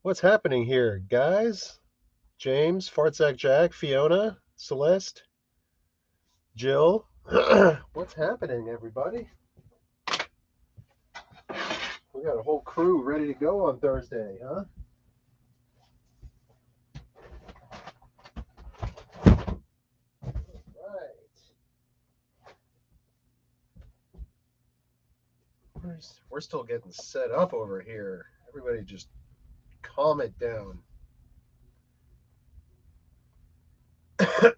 What's happening here, guys? James, Fartsack Jack, Fiona, Celeste, Jill. What's happening, everybody? We got a whole crew ready to go on Thursday, huh? Right. We're still getting set up over here. Everybody just calm it down.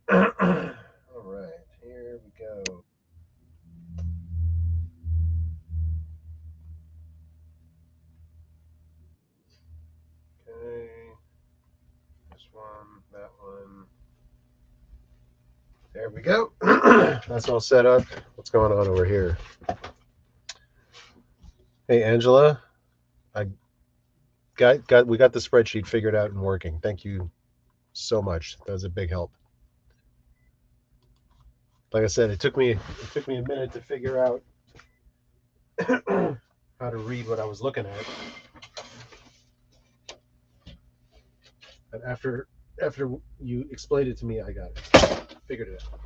All right, here we go. Okay, this one, that one. There we go. That's all set up. What's going on over here? Hey, Angela. I we got the spreadsheet figured out and working. Thank you so much. That was a big help. Like I said, it took me a minute to figure out how to read what I was looking at. But after you explained it to me, I got it. Figured it out.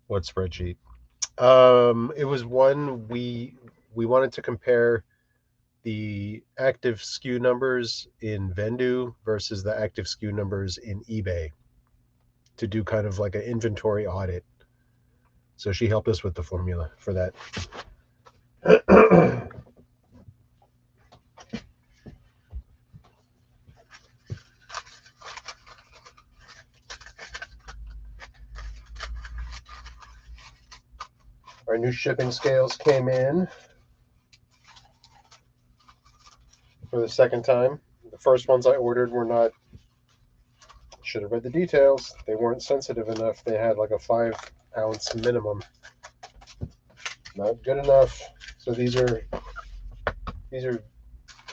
What spreadsheet? It was one we wanted to compare the active SKU numbers in Vendu versus the active SKU numbers in eBay to do kind of like an inventory audit. So she helped us with the formula for that. Our new shipping scales came in for the second time. The first ones I ordered were not, should have read the details. They weren't sensitive enough. They had like a 5-ounce minimum. Not good enough. So these are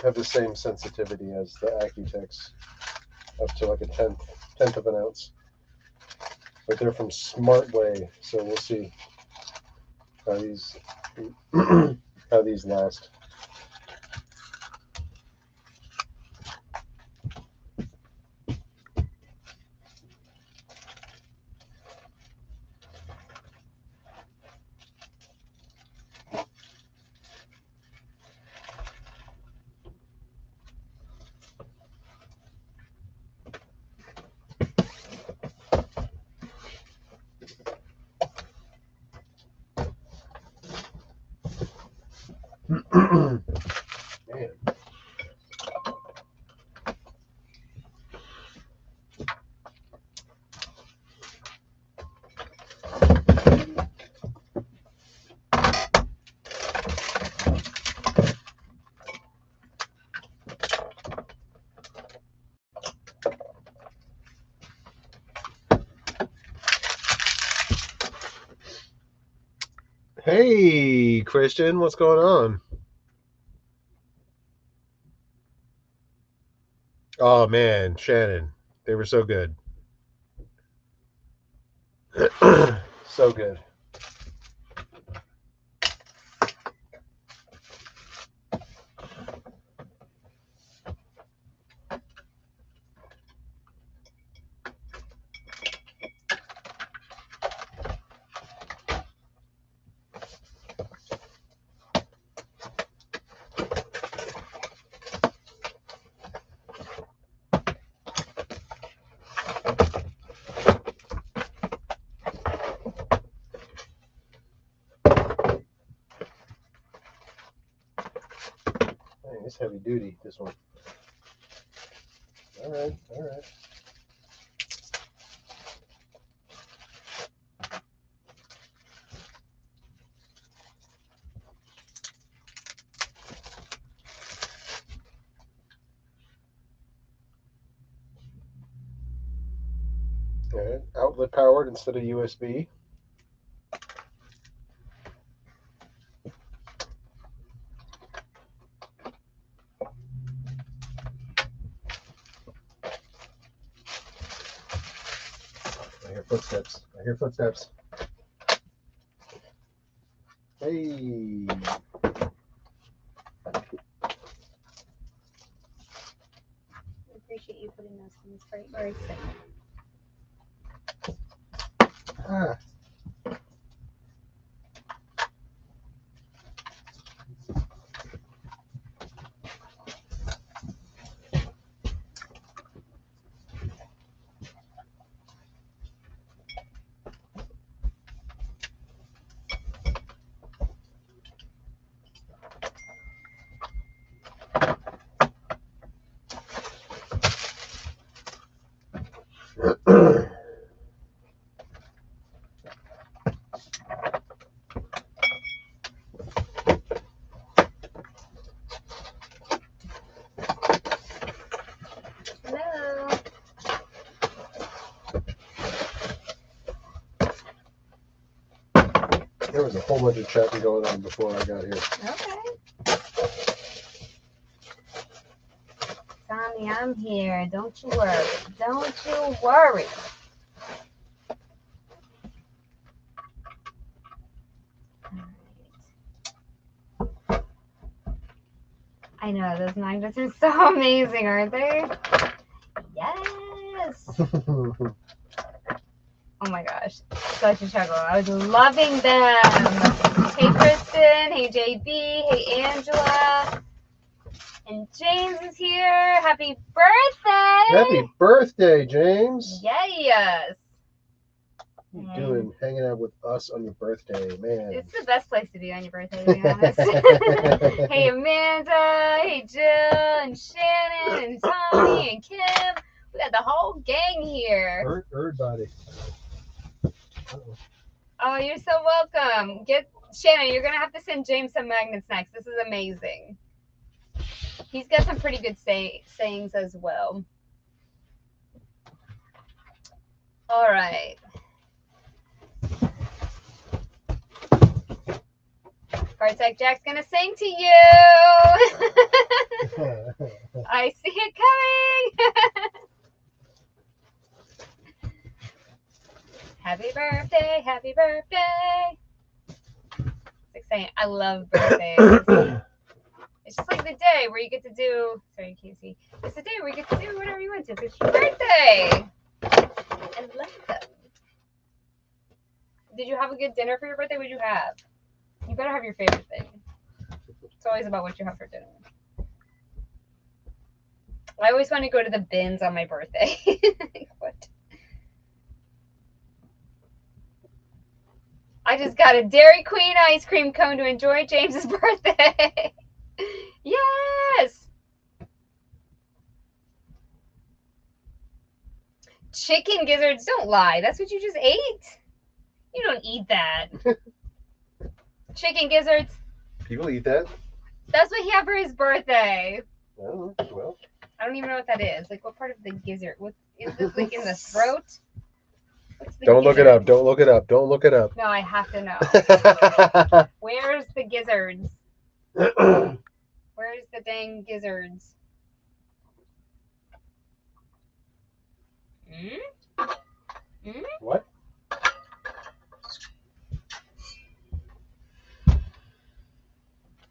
have the same sensitivity as the Accutex, up to like a tenth of an ounce. But they're from Smartway, so we'll see how these how these last. Man. Hey, Christian, what's going on? Oh man, Shannon, they were so good. So good. Dang, it's heavy duty, this one. All right, all right. All right. Outlet powered instead of USB. I hear footsteps. I hear footsteps. Hey. I appreciate you putting those things right. Ah. Hello. There was a whole bunch of chatting going on before I got here. Okay. Tommy, I'm here. Don't you worry. Don't you worry. I know, those magnets are so amazing, aren't they? Yes. Oh my gosh, such a chuckle. I was loving them. Hey Kristen, hey JB, hey Angela. And James is here. Happy birthday! Happy birthday, James. Yes. What are you doing hanging out with us on your birthday, man? It's the best place to be on your birthday, to be honest. Hey Amanda, hey Jill, and Shannon, and Tommy, and Kim. We got the whole gang here. Everybody. Oh, you're so welcome. Shannon, you're gonna have to send James some magnets next. This is amazing. He's got some pretty good sayings as well. All right. Bartek Jack's gonna sing to you. I see it coming. Happy birthday, happy birthday. It's exciting. I love birthdays. It's just like the day where you get to do, sorry, Casey. It's the day where you get to do whatever you want to. It's your birthday. I love them. Did you have a good dinner for your birthday? What did you have? You better have your favorite thing. It's always about what you have for dinner. I always want to go to the bins on my birthday. What? I just got a Dairy Queen ice cream cone to enjoy James's birthday. Yes. Chicken gizzards, don't lie. That's what you just ate. You don't eat that. Chicken gizzards. People eat that. That's what he had for his birthday. Oh, well. I don't even know what that is. Like, what part of the gizzard? What is this? Like in the throat? Don't look it up. Don't look it up. Don't look it up. No, I have to know. Where's the gizzards? Where's the dang gizzards? What?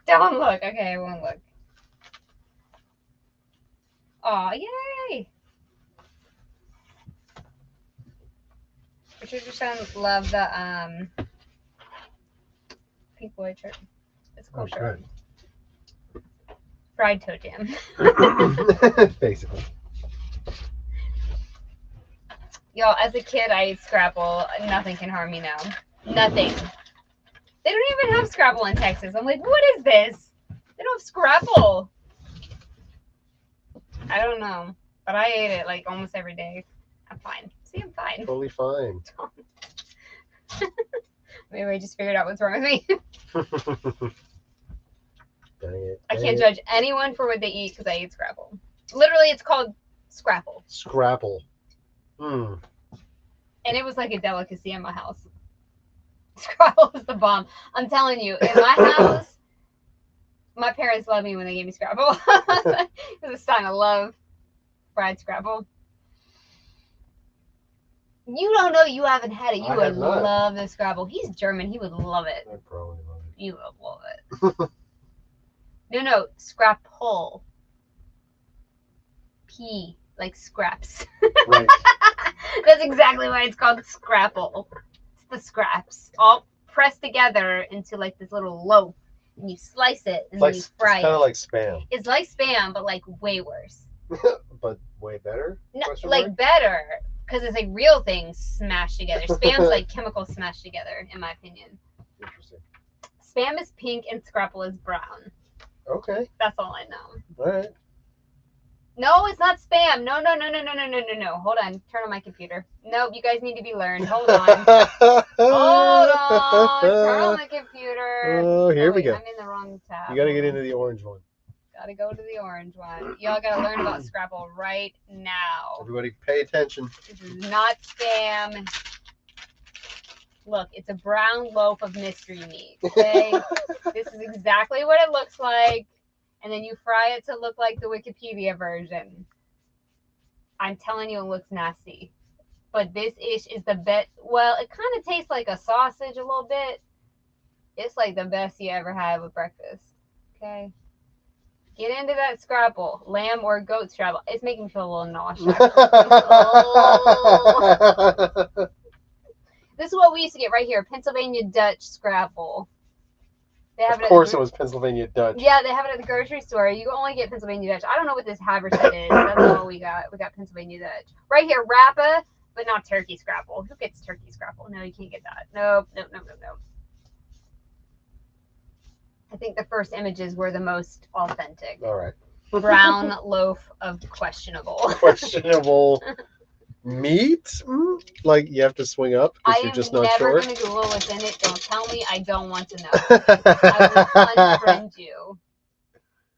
Don't look. Okay, I won't look. Oh, yay! Richard just love the Pink Floyd shirt. It's a cool shirt. Fried toe jam. Basically. Yo, as a kid, I ate Scrapple. Nothing can harm me now. Nothing. They don't even have Scrapple in Texas. I'm like, what is this? They don't have Scrapple. I don't know, but I ate it like almost every day. I'm fine. See, I'm fine. Totally fine. Maybe I just figured out what's wrong with me. Dang it. I can't judge anyone for what they eat because I eat Scrapple. Literally, it's called Scrapple. Scrapple. Hmm. And it was like a delicacy in my house. Scrapple was the bomb. I'm telling you, in my house, my parents loved me when they gave me Scrapple. It was a sign of love. Fried Scrapple. You don't know, you haven't had it. You would love the Scrapple. He's German. He would love it. I'd probably love it. You would love it. No, Scrapple. P, like scraps. Right. That's exactly why it's called Scrapple. It's the scraps all pressed together into like this little loaf, and you slice it and then you fry it. It's kind of like Spam. It's like Spam, but like way worse. But way better? No, like better, because it's like real things smashed together. Spam's like chemicals smashed together, in my opinion. Interesting. Spam is pink and Scrapple is brown. Okay. That's all I know. All right. No, it's not Spam. No. Hold on. Turn on my computer. Nope, you guys need to be learned. Hold on. Hold on. Turn on the computer. Oh, here we go. I'm in the wrong tab. You got to get into the orange one. Gotta go to the orange one. Y'all gotta learn about Scrapple right now. Everybody pay attention. This is not Spam. Look, it's a brown loaf of mystery meat, okay? This is exactly what it looks like. And then you fry it to look like the Wikipedia version. I'm telling you, it looks nasty. But this ish is the best. Well, it kind of tastes like a sausage a little bit. It's like the best you ever had with breakfast, okay? Get into that Scrapple, lamb or goat Scrapple. It's making me feel a little nauseous. Oh. This is what we used to get right here, Pennsylvania Dutch Scrapple. They have of course it was Pennsylvania Dutch. Yeah, they have it at the grocery store. You only get Pennsylvania Dutch. I don't know what this Haverset is. That's all we got. We got Pennsylvania Dutch. Right here, Rappa, but not turkey Scrapple. Who gets turkey Scrapple? No, you can't get that. Nope. I think the first images were the most authentic. All right. Brown loaf of questionable. Questionable meat? Like you have to swing up because you're just not sure? I am never going to Google what's in it. Don't tell me. I don't want to know. I will unfriend you.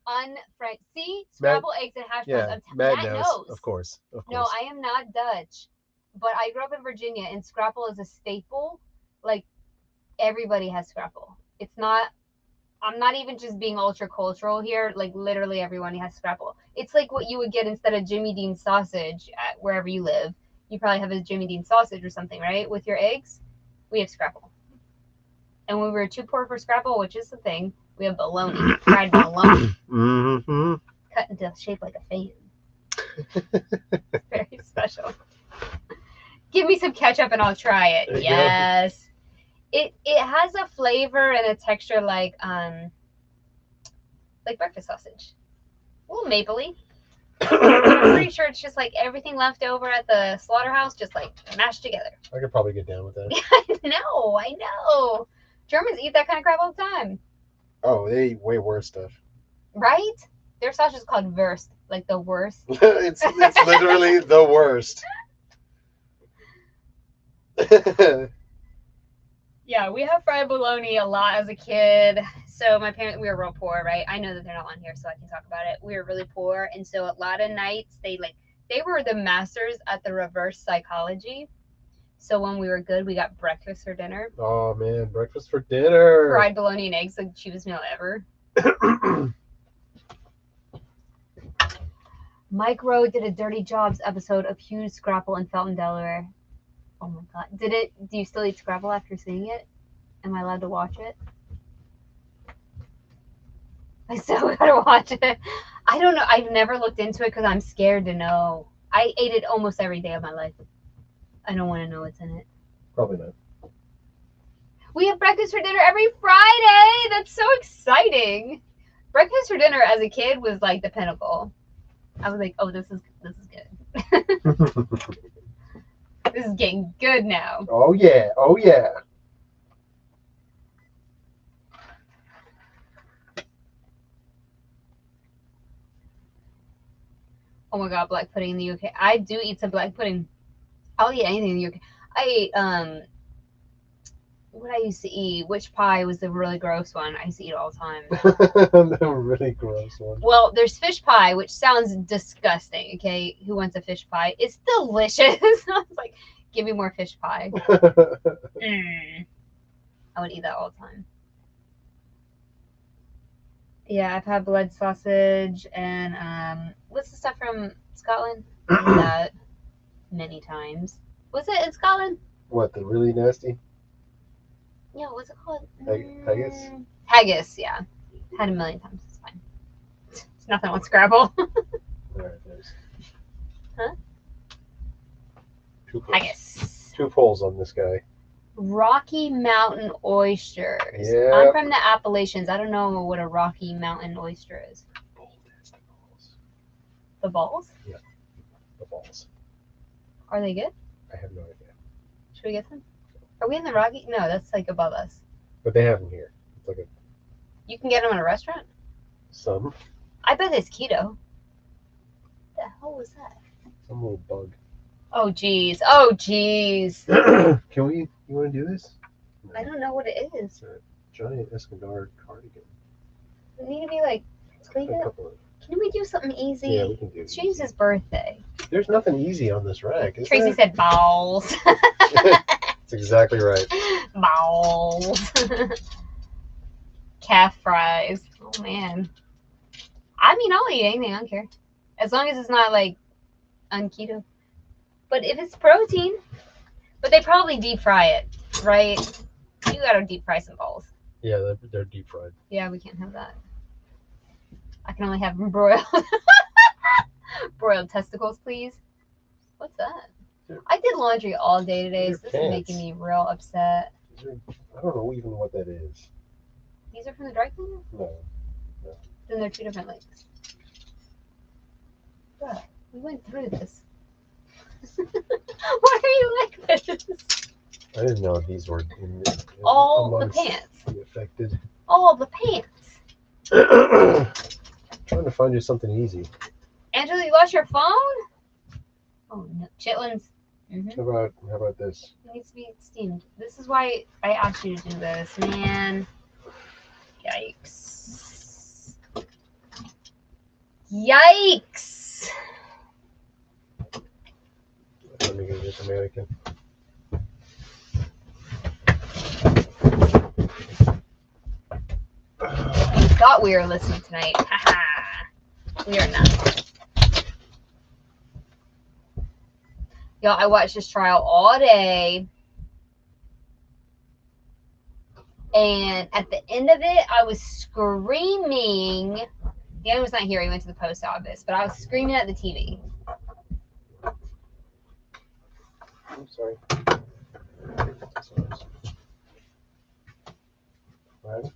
Unfriend. See? Scrapple eggs and hash browns. Yeah, Matt knows. Of course. No, I am not Dutch. But I grew up in Virginia, and Scrapple is a staple. Like, everybody has Scrapple. It's not... I'm not even just being ultra cultural here. Like literally everyone has Scrapple. It's like what you would get instead of Jimmy Dean sausage at wherever you live. You probably have a Jimmy Dean sausage or something, right? With your eggs. We have Scrapple. And when we were too poor for Scrapple, which is the thing, we have bologna. Fried bologna. Mm-hmm. Cut into shape like a fan. Very special. Give me some ketchup and I'll try it. Yes. It has a flavor and a texture like breakfast sausage. A little mapley. I'm pretty sure it's just like everything left over at the slaughterhouse, just like mashed together. I could probably get down with that. I know. Germans eat that kind of crap all the time. Oh, they eat way worse stuff. Right? Their sausage is called Wurst, like the worst. it's literally the worst. Yeah, we have fried bologna a lot as a kid. So my parents, we were real poor, right? I know that they're not on here, so I can talk about it. We were really poor, and so a lot of nights they were the masters at the reverse psychology. So when we were good, we got breakfast for dinner. Oh man, breakfast for dinner. Fried bologna and eggs, the cheapest meal ever. Mike Rowe did a Dirty Jobs episode of Huge Scrapple in Felton, Delaware. Oh my god. Do you still eat Scrapple after seeing it? Am I allowed to watch it? I still gotta watch it. I don't know. I've never looked into it because I'm scared to know. I ate it almost every day of my life. I don't want to know what's in it. Probably not. We have breakfast for dinner every Friday. That's so exciting. Breakfast for dinner as a kid was like the pinnacle. I was like, oh, this is good. This is getting good now. Oh yeah, oh yeah. Oh my god, black pudding in the UK. I do eat some black pudding. I'll eat anything in the UK. I ate what I used to eat. Which pie was the really gross one? I used to eat all the time. The really gross one. Well, there's fish pie, which sounds disgusting. Okay, who wants a fish pie? It's delicious. I was like, give me more fish pie. I would eat that all the time. Yeah, I've had blood sausage and what's the stuff from Scotland? That many times. Was it in Scotland? What, the really nasty? Yeah, what's it called? Haggis? Haggis, yeah. Had a million times. It's fine. It's nothing on Scrabble. There it is. Huh? Two poles. Haggis. 2 poles on this guy. Rocky Mountain oysters. Yeah. I'm from the Appalachians. I don't know what a Rocky Mountain oyster is. The balls? Yeah, the balls. Are they good? I have no idea. Should we get them? Are we in the Rocky? No, that's like above us. But they have them here. It's like You can get them in a restaurant? some I bet it's keto. What the hell was that? some little bug. Oh, jeez. Oh, jeez. Can we? You want to do this? No. I don't know what it is. It's a giant Escondar cardigan. We need to be like, clean it up. Can we do something easy? Yeah, we can do it. It's James's birthday. There's nothing easy on this rack, is Tracy there? said balls. That's exactly right. Balls. Calf fries. Oh, man. I mean, I'll eat anything. I don't care. As long as it's not, like, on keto. But if it's protein, but they probably deep fry it, right? You gotta deep fry some balls. Yeah, they're deep fried. Yeah, we can't have that. I can only have them broiled. Broiled testicles, please. What's that? I did laundry all day today, so this is making me real upset. I don't know even what that is. These are from the dry cleaner? No. Then they're 2 different links. Bruh, we went through this. Why are you like this? I didn't know these were All the pants. The affected. All the pants. Trying to find you something easy. Angela, you lost your phone? Oh no, chitlins. How about this? It needs to be steamed. This is why I asked you to do this, man. Yikes. Yikes. Let me get this American. We thought we were listening tonight. Haha. We are not. Y'all, I watched this trial all day. And at the end of it, I was screaming. Dan was not here. He went to the post office. But I was screaming at the TV. I'm sorry. Right.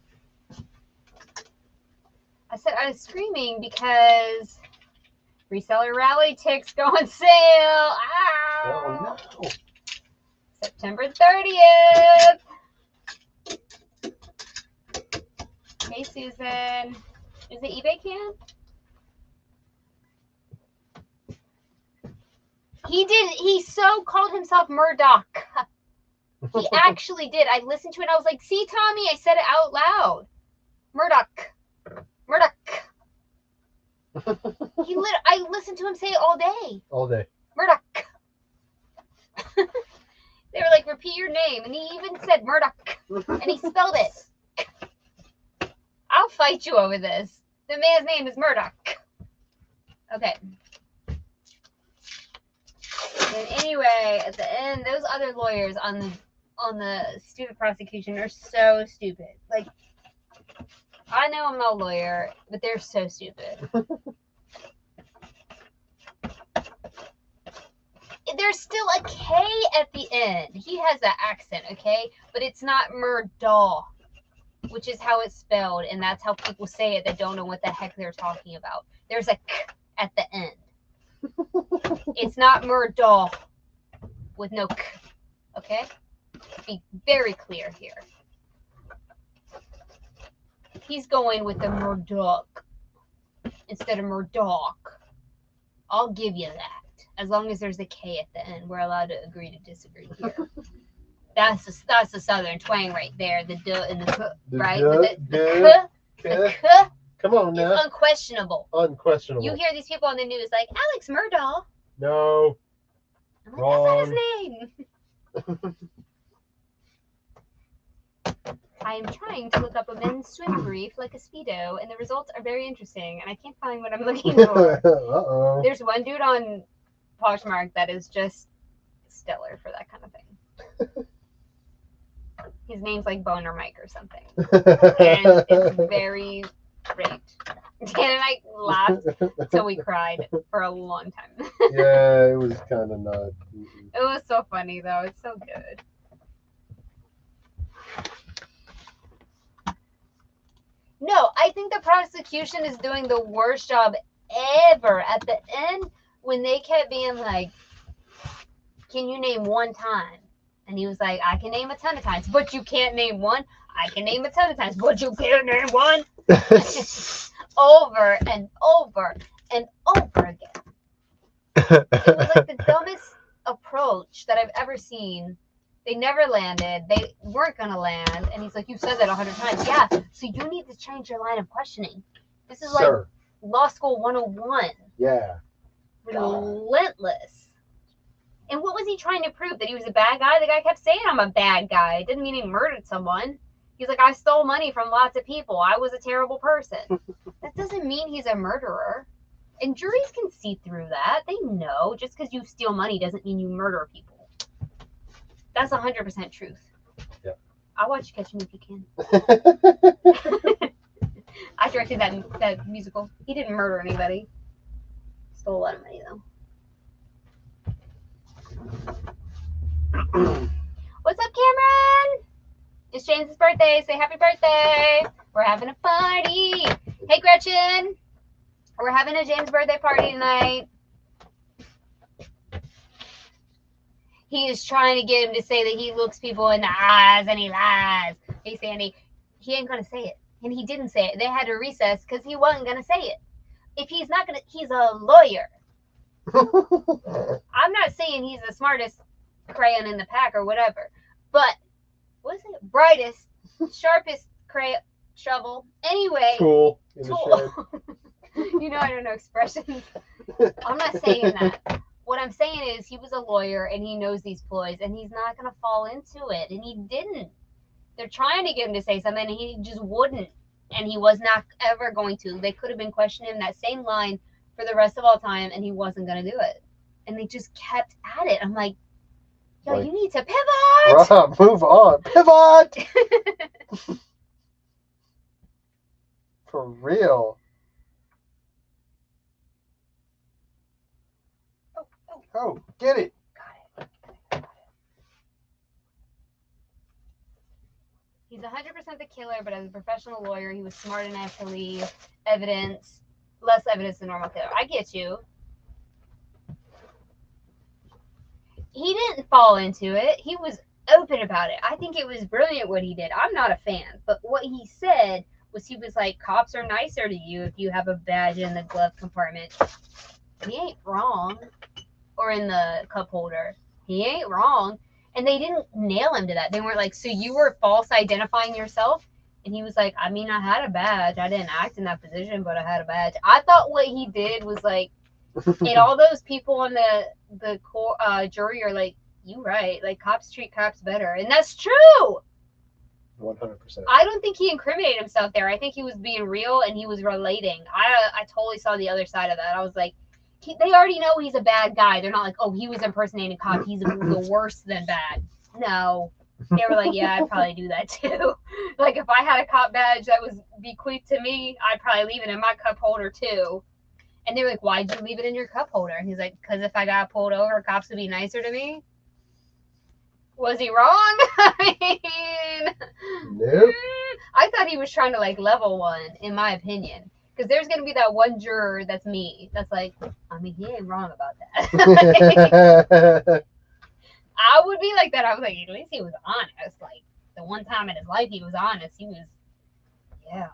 I said I was screaming because Reseller Rally ticks go on sale. Ah! Oh, no. September 30th. Hey, Susan. Is it eBay can? He so called himself Murdoch. He actually did. I listened to it and I was like, see, Tommy, I said it out loud. Murdoch. Murdoch. I listened to him say it all day. All day. Murdoch. They were like, repeat your name. And he even said Murdoch. And he spelled it. I'll fight you over this. The man's name is Murdoch. Okay. And anyway, at the end, those other lawyers on the stupid prosecution are so stupid. Like, I know I'm not a lawyer, but they're so stupid. There's still a K at the end. He has that accent, okay? But it's not Murdaugh, which is how it's spelled, and that's how people say it that don't know what the heck they're talking about. There's a K at the end. It's not Murdaugh with no K, okay? Be very clear here. He's going with the Murdoch instead of Murdoch. I'll give you that. As long as there's a K at the end, we're allowed to agree to disagree here. That's the southern twang right there. The duh and the k, right? The k. Come on now. It's unquestionable. Unquestionable. You hear these people on the news like Alex Murdaugh. No. I'm like, that's not his name. I am trying to look up a men's swim brief like a Speedo, and the results are very interesting, and I can't find what I'm looking for. Uh-oh. There's one dude on Poshmark that is just stellar for that kind of thing. His name's like Boner Mike or something. And it's very great. Dan and I laughed until we cried for a long time. Yeah, it was kind of not. It was so funny though. It's so good. No, I think the prosecution is doing the worst job ever at the end when they kept being like, can you name one time? And he was like, I can name a ton of times, but you can't name one. I can name a ton of times, but you can't name one. Over and over and over again. It was like the dumbest approach that I've ever seen. They never landed. They weren't going to land. And he's like, you've said that 100 times. Yeah, so you need to change your line of questioning. This is like law school 101. Yeah. Relentless. And what was he trying to prove? That he was a bad guy? The guy kept saying I'm a bad guy. It didn't mean he murdered someone. He's like, I stole money from lots of people. I was a terrible person. That doesn't mean he's a murderer. And juries can see through that. They know just because you steal money doesn't mean you murder people. That's 100% truth. Yeah. I'll watch you Catch Me If You Can. I directed that musical. He didn't murder anybody. Stole a lot of money though. What's up, Cameron? It's James' birthday. Say happy birthday. We're having a party. Hey, Gretchen. We're having a James birthday party tonight. He is trying to get him to say that he looks people in the eyes and he lies. Hey, Sandy. He ain't going to say it. And he didn't say it. They had to recess because he wasn't going to say it. If he's not going to, he's a lawyer. I'm not saying he's the smartest crayon in the pack or whatever. But, what is it? Brightest, sharpest shovel. Anyway. Tool. You know I don't know expressions. I'm not saying that. What I'm saying is he was a lawyer and he knows these ploys and he's not going to fall into it. And he didn't. They're trying to get him to say something and he just wouldn't. And he was not ever going to. They could have been questioning him that same line for the rest of all time and he wasn't going to do it. And they just kept at it. I'm like, yo, you need to pivot. Rob, move on. Pivot. For real. Oh, get it. Got it. He's 100% the killer, but as a professional lawyer, he was smart enough to leave less evidence than normal killer. I get you. He didn't fall into it. He was open about it. I think it was brilliant what he did. I'm not a fan, but what he said was he was like, cops are nicer to you if you have a badge in the glove compartment. He ain't wrong. Or in the cup holder. He ain't wrong. And they didn't nail him to that. They weren't like, so you were false identifying yourself? And he was like, I mean, I had a badge. I didn't act in that position, but I had a badge. I thought what he did was like, and all those people on the jury are like, you right. Like, cops treat cops better. And that's true. 100%. I don't think he incriminated himself there. I think he was being real and he was relating. I totally saw the other side of that. I was like, they already know he's a bad guy. They're not like, oh, he was impersonating a cop. He's the worse than bad. No. They were like, yeah, I'd probably do that too. Like, if I had a cop badge that was bequeathed to me, I'd probably leave it in my cup holder too. And they were like, why'd you leave it in your cup holder? And he's like, because if I got pulled over, cops would be nicer to me. Was he wrong? I mean, Nope. I thought he was trying to like level one, in my opinion. Because there's going to be that one juror that's me. That's like, I mean, he ain't wrong about that. I would be like that. I was like, at least he was honest. Like, the one time in his life he was honest, he was, yeah.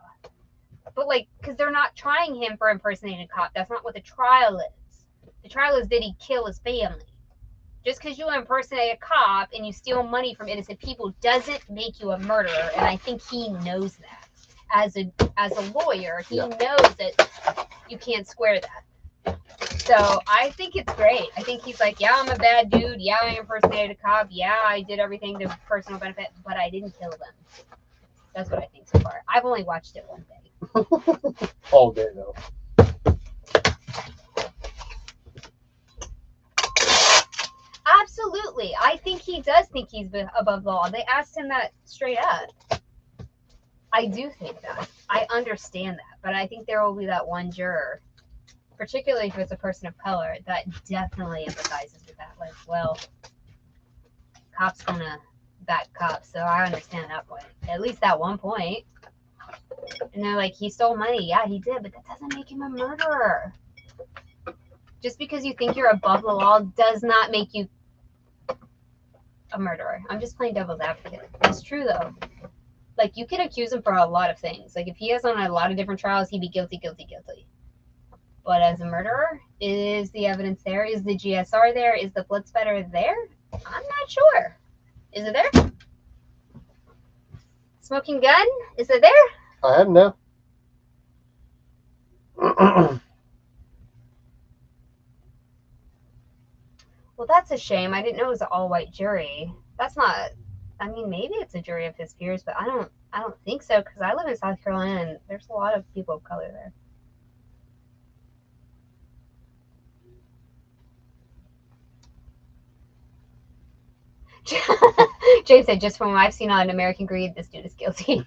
But, like, because they're not trying him for impersonating a cop. That's not what the trial is. The trial is, did he kill his family? Just because you impersonate a cop and you steal money from innocent people doesn't make you a murderer. And I think he knows that. As a lawyer, he knows that you can't square that. So I think it's great. I think he's like, yeah, I'm a bad dude. Yeah, I impersonated a cop. Yeah, I did everything to personal benefit, but I didn't kill them. That's what I think so far. I've only watched it one day. All day though. Absolutely. I think he does think he's above the law. They asked him that straight up. I do think that. I understand that. But I think there will be that one juror, particularly if it's a person of color, that definitely empathizes with that. Like, well, cops gonna back cops, so I understand that point. At least that one point. And they're like, he stole money. Yeah, he did, but that doesn't make him a murderer. Just because you think you're above the law does not make you a murderer. I'm just playing devil's advocate. It's true though. Like, you can accuse him for a lot of things. Like, if he has on a lot of different trials, he'd be guilty. But as a murderer, is the evidence there? Is the GSR there? Is the blood spatter there? I'm not sure. Is it there? Smoking gun? Is it there? I don't know. Well, that's a shame. I didn't know it was an all-white jury. That's not. I mean, maybe it's a jury of his peers, but I don't think so, because I live in South Carolina and there's a lot of people of color there. James said, just from what I've seen on American Greed, this dude is guilty.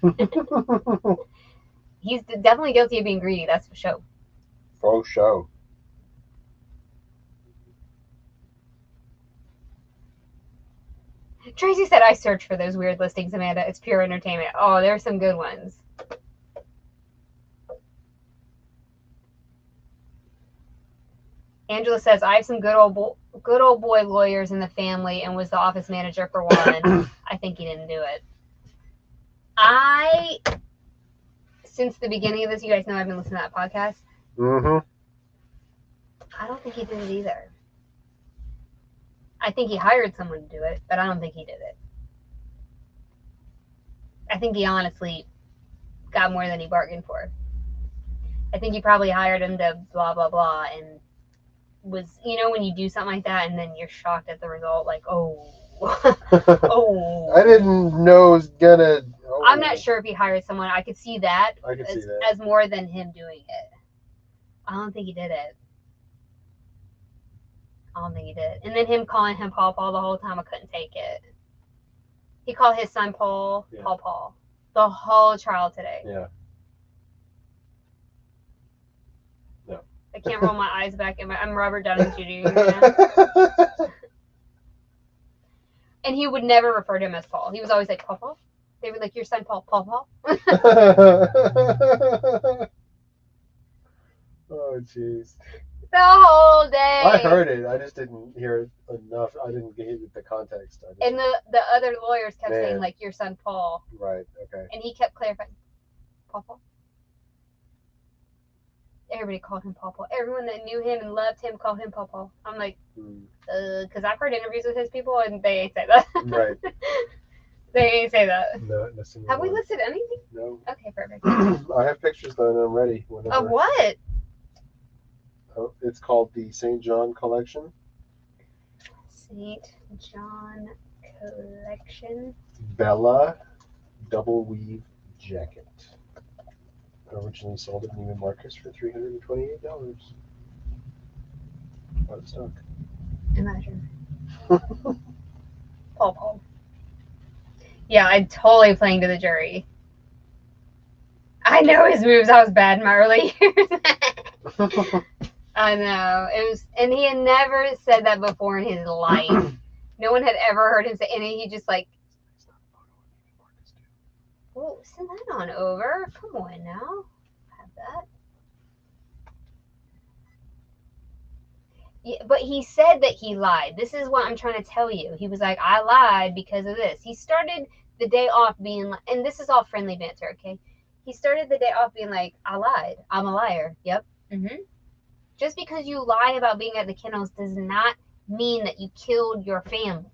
He's definitely guilty of being greedy, that's for sure. For sure. Tracy said, I search for those weird listings, Amanda. It's pure entertainment. Oh, there's some good ones. Angela says, I have some good old boy lawyers in the family and was the office manager for one. I think he didn't do it. Since the beginning of this, you guys know I've been listening to that podcast. Mm-hmm. I don't think he did it either. I think he hired someone to do it, but I don't think he did it. I think he honestly got more than he bargained for. I think he probably hired him to blah, blah, blah, and was, when you do something like that and then you're shocked at the result, like, oh. Oh. I didn't know it was gonna. Oh. I'm not sure if he hired someone. I could see that. I could see that. As more than him doing it. I don't think he did it. And then him calling him Paul the whole time, I couldn't take it. He called his son Paul, yeah. Paul, the whole trial today. Yeah. No. I can't roll my eyes back. I'm Robert Downey Jr. And he would never refer to him as Paul. He was always like, Paul. They were like, your son Paul. Oh, jeez. The whole day. I heard it. I just didn't hear it enough. I didn't get the context. And the other lawyers kept saying, like, your son Paul. Right, okay. And he kept clarifying, Paul. Everybody called him Paul. Everyone that knew him and loved him called him Paul. I'm like, because I've heard interviews with his people and they ain't say that. Right. They ain't say that. No, have we listed anything? No. Okay, perfect. I have pictures though, and I'm ready. Whenever. Of what? Oh, it's called the St. John Collection. St. John Collection. Bella double weave jacket. Originally sold at Neiman Marcus for $328. Out of stock. Imagine. Paul. Yeah, I'm totally playing to the jury. I know his moves. I was bad in my early years. I know. It was, and he had never said that before in his life. No one had ever heard him say, and he just like, oh, send that on over. Come on now. Have that. Yeah, but he said that he lied. This is what I'm trying to tell you. He was like, I lied because of this. He started the day off being like, and this is all friendly banter, okay? He started the day off being like, I lied. I'm a liar. Yep. Just because you lie about being at the kennels does not mean that you killed your family.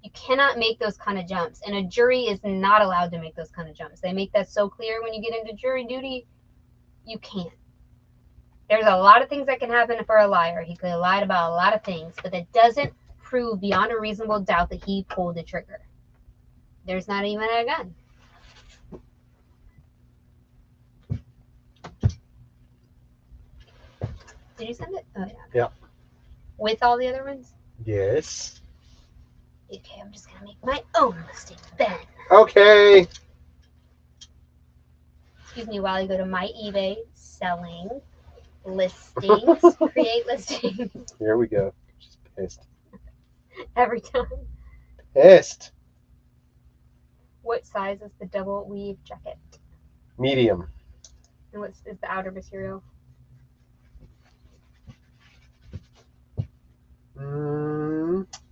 You cannot make those kind of jumps, and a jury is not allowed to make those kind of jumps. They make that so clear when you get into jury duty. You can't. There's a lot of things that can happen for a liar. He could have lied about a lot of things, but that doesn't prove beyond a reasonable doubt that he pulled the trigger. There's not even a gun. Did you send it? Oh, yeah. Yeah. With all the other ones? Yes. Okay, I'm just going to make my own listing then. Okay. Excuse me while I go to my eBay selling listings. Create listings. Here we go. She's pissed. Every time. Pissed. What size is the double weave jacket? Medium. And what is the outer material?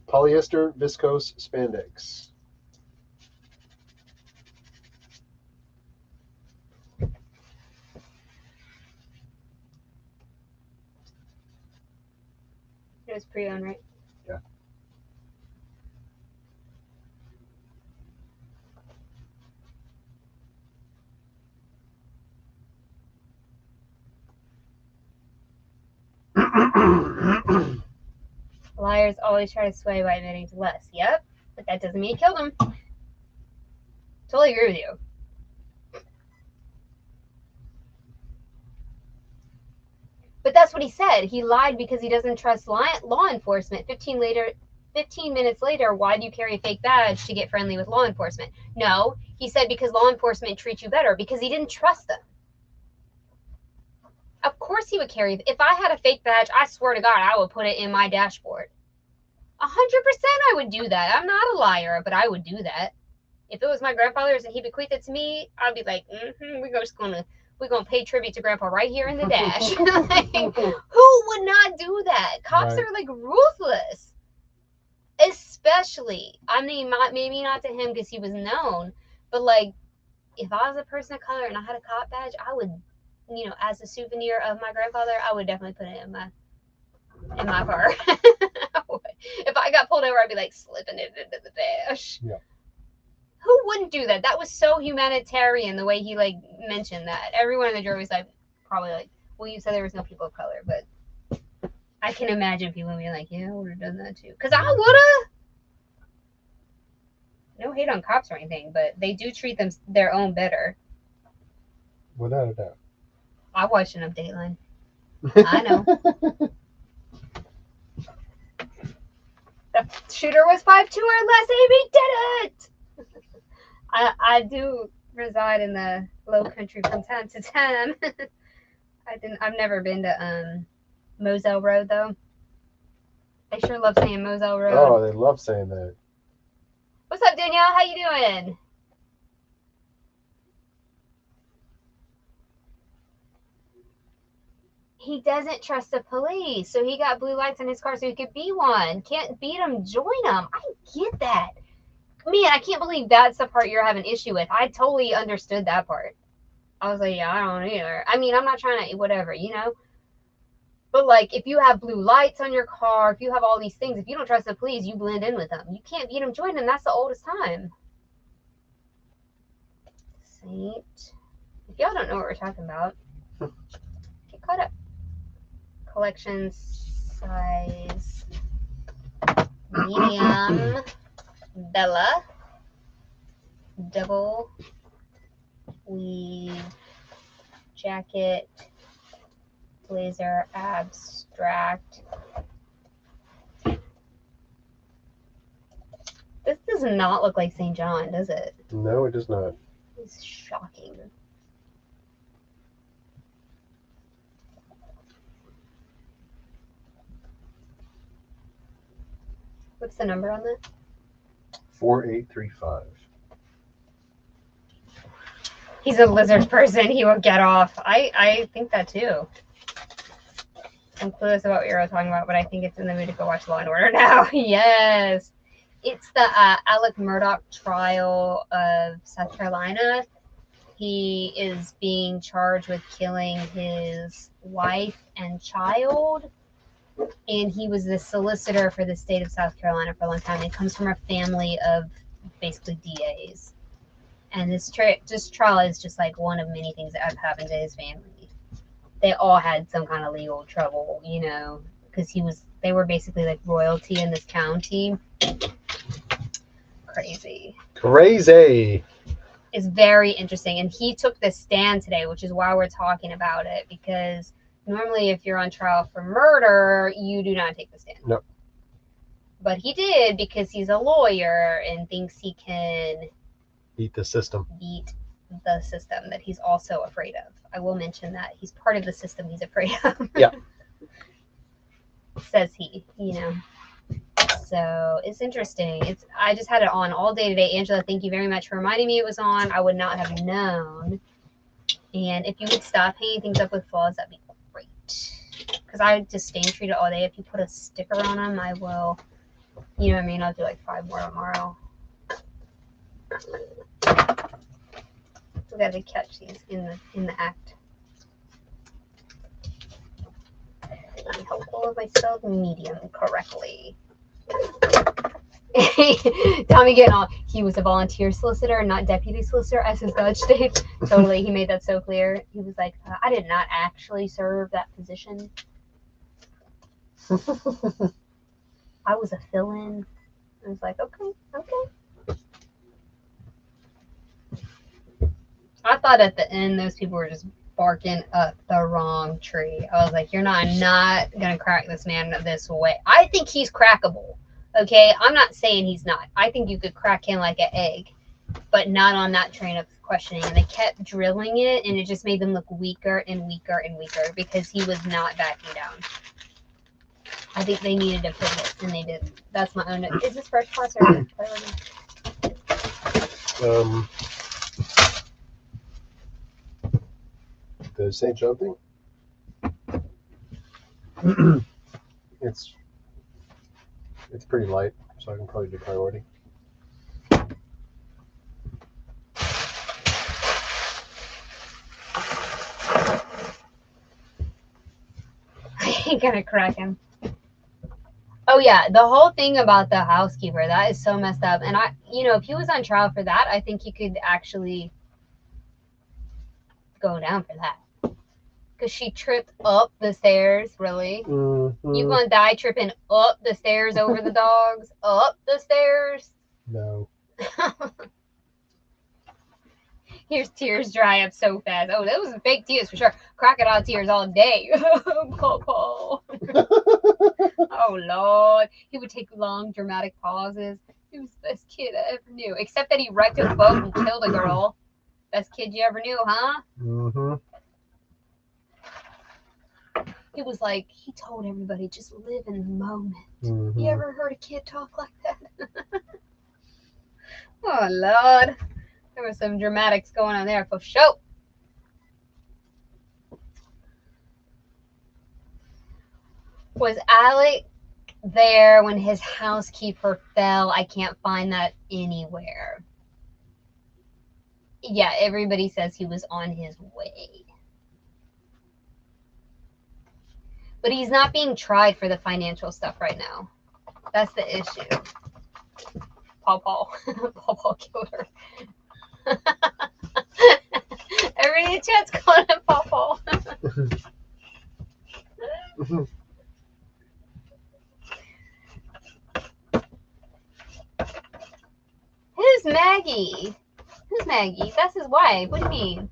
Polyester viscose spandex. It was pre-owned, right? Yeah. Liars always try to sway by admitting to less. Yep, but that doesn't mean you killed him. Totally agree with you. But that's what he said. He lied because he doesn't trust law enforcement. 15 minutes later, why do you carry a fake badge to get friendly with law enforcement? No, he said because law enforcement treats you better, because he didn't trust them. Of course he would carry. If I had a fake badge, I swear to God, I would put it in my dashboard. 100% I would do that. I'm not a liar, but I would do that. If it was my grandfather's and he bequeathed it to me, I'd be like, we're gonna pay tribute to Grandpa right here in the dash. Like, who would not do that? Cops Right. are like ruthless. Especially, I mean, maybe not to him because he was known, but like, if I was a person of color and I had a cop badge, I would, as a souvenir of my grandfather, I would definitely put it in my car. If I got pulled over, I'd be like slipping it into the dash. Yeah. Who wouldn't do that? That was so humanitarian the way he like mentioned that. Everyone in the jury was like, probably like, well, you said there was no people of color, but I can imagine people being like, yeah, I would have done that too. Because I would have. No hate on cops or anything, but they do treat their own better. Without a doubt. I watched enough Dateline. I know. The shooter was 5'2" or less, and he did it! I do reside in the low country from time to time. I've never been to Moselle Road though. I sure love saying Moselle Road. Oh, they love saying that. What's up, Danielle? How you doing? He doesn't trust the police, so he got blue lights in his car so he could be one. Can't beat him, join him. I get that. Man, I can't believe that's the part you're having issue with. I totally understood that part. I was like, yeah, I don't either. I mean, I'm not trying to, whatever, But like, if you have blue lights on your car, if you have all these things, if you don't trust the police, you blend in with them. You can't beat them, join them. That's the oldest time. Saint. If y'all don't know what we're talking about, get caught up. Collection size medium Bella double weave jacket blazer abstract. This does not look like St. John, does it? No, it does not. It's shocking. What's the number on that? 4835. He's a lizard person. He will get off. I think that too. I'm clueless about what you're talking about, but I think it's in the mood to go watch Law and Order now. Yes. It's the Alec Murdaugh trial of South Carolina. He is being charged with killing his wife and child. And he was the solicitor for the state of South Carolina for a long time. It comes from a family of basically DAs. And this trial is just like one of many things that have happened to his family. They all had some kind of legal trouble, you know, because they were basically like royalty in this county. Crazy. It's very interesting. And he took the stand today, which is why we're talking about it, because normally if you're on trial for murder, you do not take the stand. No. But he did because he's a lawyer and thinks he can beat the system that he's also afraid of. I will mention that he's part of the system he's afraid of. Yeah. Says he, you know. So it's interesting. I just had it on all day today. Angela, thank you very much for reminding me it was on. I would not have known. And if you would stop hanging things up with flaws, that'd be great. Because I just stain treat it all day. If you put a sticker on them, I will, you know what I mean? I'll do like 5 more tomorrow. We got to catch these in the act. I'm hopeful if I spelled medium correctly. Tommy getting on. He was a volunteer solicitor, not deputy solicitor, as his badge states. Totally, he made that so clear. He was like, I did not actually serve that position. I was a fill-in. I was like, okay. I thought at the end those people were just barking up the wrong tree. I was like, I'm not gonna crack this man this way. I think he's crackable. Okay, I'm not saying he's not. I think you could crack him like an egg, but not on that train of questioning. And they kept drilling it, and it just made them look weaker and weaker and weaker because he was not backing down. I think they needed to pivot, and they didn't. That's my own. Is this first class or priority? The St. John thing? It's pretty light, so I can probably do priority. I ain't gonna crack him. Oh yeah, the whole thing about the housekeeper, that is so messed up. And if he was on trial for that, I think he could actually go down for that. Because she tripped up the stairs, really? Mm-hmm. You gonna die tripping up the stairs over the dogs? Up the stairs? No. Here's tears dry up so fast. Oh, those are fake tears for sure. Crocodile tears all day. Papa. Oh, Lord. He would take long, dramatic pauses. He was the best kid I ever knew. Except that he wrecked a boat and killed a girl. Best kid you ever knew, huh? Mm-hmm. He was like, he told everybody, just live in the moment. Mm-hmm. You ever heard a kid talk like that? Oh, Lord. There was some dramatics going on there for sure. Was Alec there when his housekeeper fell? I can't find that anywhere. Yeah, everybody says he was on his way. But he's not being tried for the financial stuff right now. That's the issue. Paul killed her. Everybody in chat's calling him Paul. Who's Maggie? Who's Maggie? That's his wife. What do you mean?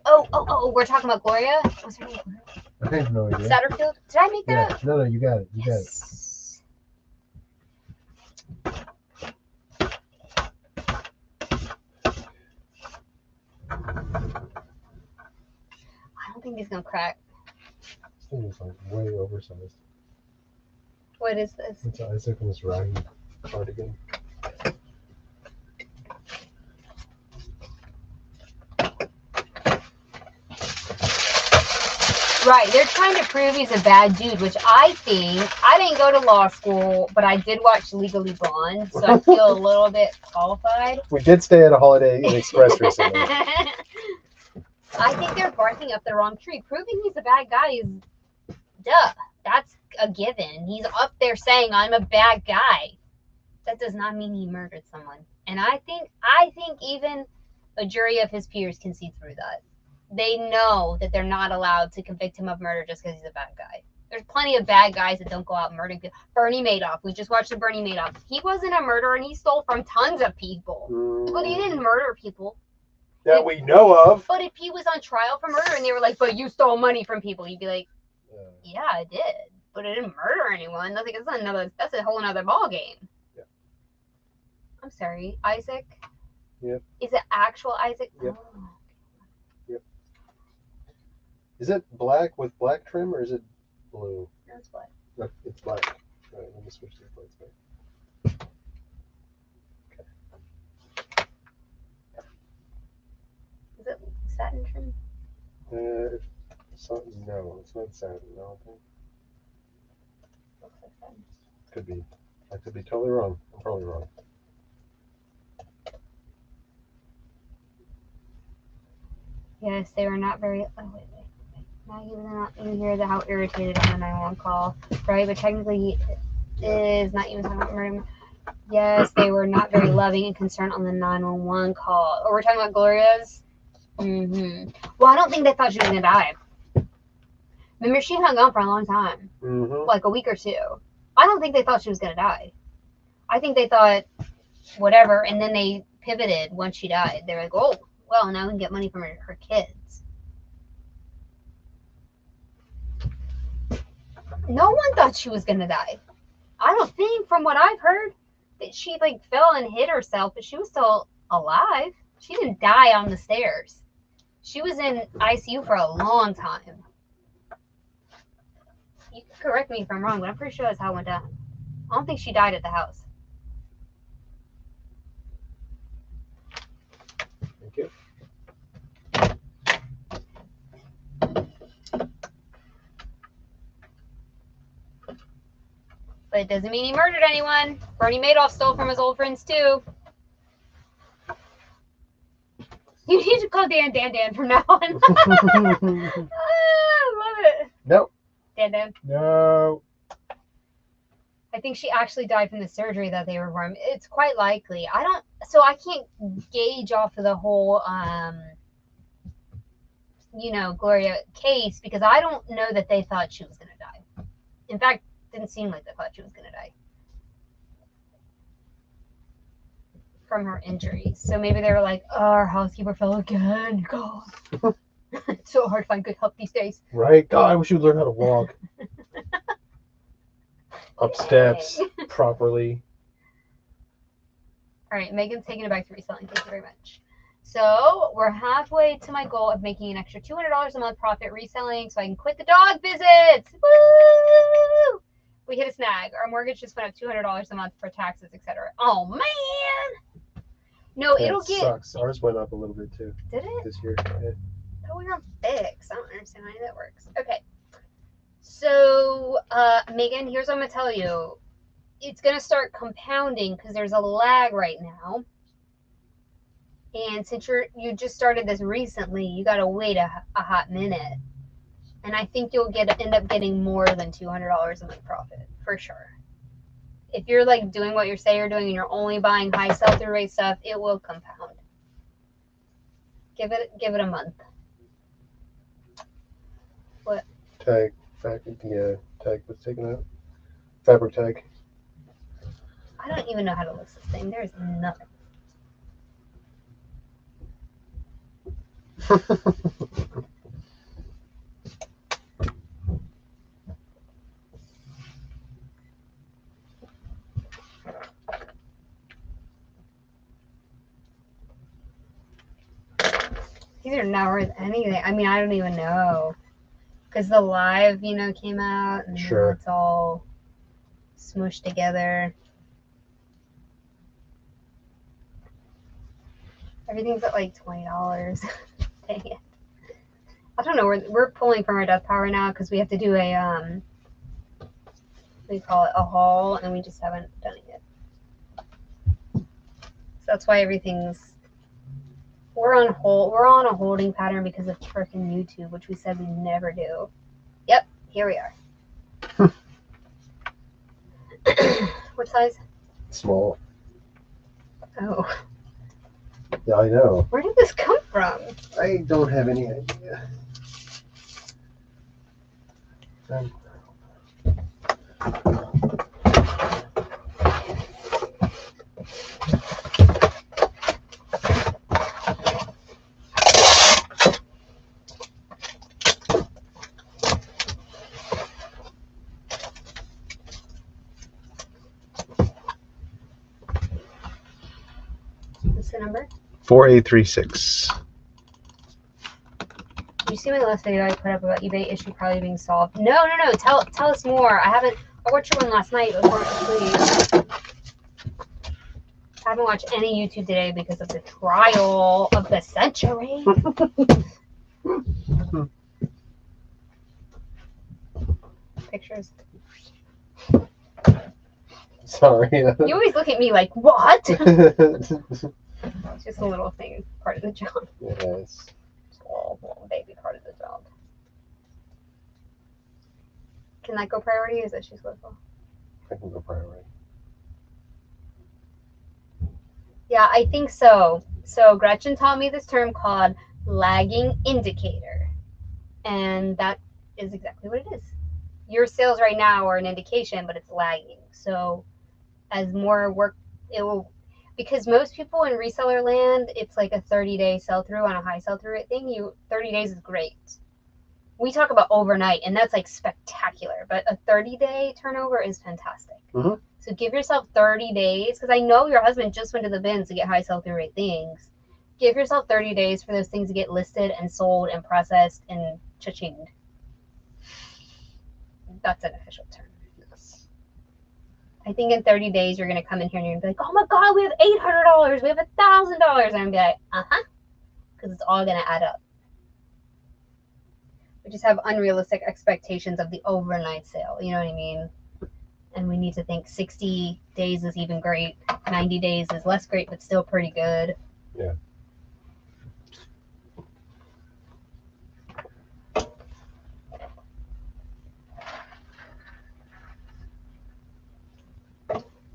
Oh, we're talking about Gloria? What's her name? I have no idea. Satterfield? Did I make that up? No, you got it. You got it. think he's gonna crack. This thing is like way oversized. What is this? It's Isaac and his raggy cardigan. Right, they're trying to prove he's a bad dude, which I think, I didn't go to law school, but I did watch Legally Blonde, so I feel a little bit qualified. We did stay at a Holiday Inn Express recently. I think they're barking up the wrong tree. Proving he's a bad guy is, duh, that's a given. He's up there saying, I'm a bad guy. That does not mean he murdered someone. And I think even a jury of his peers can see through that. They know that they're not allowed to convict him of murder just because he's a bad guy. There's plenty of bad guys that don't go out murdering people. Bernie Madoff. We just watched the Bernie Madoff. He wasn't a murderer and he stole from tons of people. But he didn't murder people. That we know of. But if he was on trial for murder and they were like, but you stole money from people, you'd be like, yeah, I did. But I didn't murder anyone. That's a whole nother ball game. Yeah. I'm sorry, Isaac? Yep. Is it actual Isaac? Yep. Oh. Yep. Is it black with black trim or is it blue? No, it's black. No, it's black. All right, let me switch these plates back. Is it satin trim? No, it's not satin. No, I think. Looks like satin. Could be. I could be totally wrong. I'm probably wrong. Yes, they were not very. Oh, wait. Maggie was not even hear how irritated on the 911 call, right? But technically, it is not even talking about murder. Yes, they were not very loving and concerned on the 911 call. Oh, we're talking about Gloria's? Mm-hmm. Well, I don't think they thought she was going to die. Remember, she hung on for a long time. Mm-hmm. Like a week or two. I don't think they thought she was going to die. I think they thought whatever, and then they pivoted once she died. They were like, oh, well, now we can get money from her kids. No one thought she was going to die. I don't think, from what I've heard, that she like fell and hit herself, but she was still alive. She didn't die on the stairs. She was in ICU for a long time. You can correct me if I'm wrong, but I'm pretty sure that's how it went down. I don't think she died at the house. Thank you. But it doesn't mean he murdered anyone. Bernie Madoff stole from his old friends too. You need to call Dan from now on. I love it. No. Dan. No. I think she actually died from the surgery that they were performing. It's quite likely. I can't gauge off of the whole, Gloria case because I don't know that they thought she was going to die. In fact, it didn't seem like they thought she was going to die from her injuries. So maybe they were like, oh, our housekeeper fell again. God. It's so hard to find good help these days. Right? God, I wish you'd learn how to walk. Up steps properly. All right, Megan's taking it back to reselling. Thank you very much. So we're halfway to my goal of making an extra $200 a month profit reselling so I can quit the dog visits. Woo! We hit a snag. Our mortgage just went up $200 a month for taxes, etc. Oh, man. No, it'll get... sucks. Ours went up a little bit, too. Did it? This year. Yeah. Oh, we're on fixed. I don't understand how that works. Okay. So, Megan, here's what I'm going to tell you. It's going to start compounding because there's a lag right now. And since you just started this recently, you got to wait a hot minute. And I think you'll end up getting more than $200 a month profit, for sure. If you're like doing what you say you're doing and you're only buying high sell-through rate stuff, it will compound. Give it a month. What? Tag. Tag was taken out. Fabric tag. I don't even know how to list this thing. There's nothing. These are not worth anything. I mean, I don't even know. Because the live, came out. And Sure. now it's all smooshed together. Everything's at like $20. Dang it. I don't know. We're pulling from our death power now because we have to do a, we call it a haul, and we just haven't done it yet. So that's why we're on hold. We're on a holding pattern because of frickin' YouTube, which we said we never do. Yep, here we are. What size? Small. Oh. Yeah, I know. Where did this come from? I don't have any idea. What's the number? 4836. Did you see my last video I put up about eBay issue probably being solved? No. Tell us more. I watched your one last night before I haven't watched any YouTube today because of the trial of the century. Pictures. Sorry. You always look at me like, what? It's just a little thing, part of the job. Yes. Little baby part of the job. Can that go priority or is that she's local? I can go priority. Yeah, I think so. So Gretchen taught me this term called lagging indicator. And that is exactly what it is. Your sales right now are an indication, but it's lagging. So as more work, it will, because most people in reseller land, it's like a 30-day sell-through on a high sell-through rate thing. 30 days is great. We talk about overnight, and that's like spectacular. But a 30-day turnover is fantastic. Mm-hmm. So give yourself 30 days, because I know your husband just went to the bins to get high sell-through rate things. Give yourself 30 days for those things to get listed and sold and processed and cha-chinged. That's an official term. Yes. I think in 30 days, you're going to come in here and you're going to be like, oh my God, we have $800, we have $1,000. And I'm going to be like, uh-huh, because it's all going to add up. We just have unrealistic expectations of the overnight sale. You know what I mean? And we need to think 60 days is even great. 90 days is less great, but still pretty good. Yeah.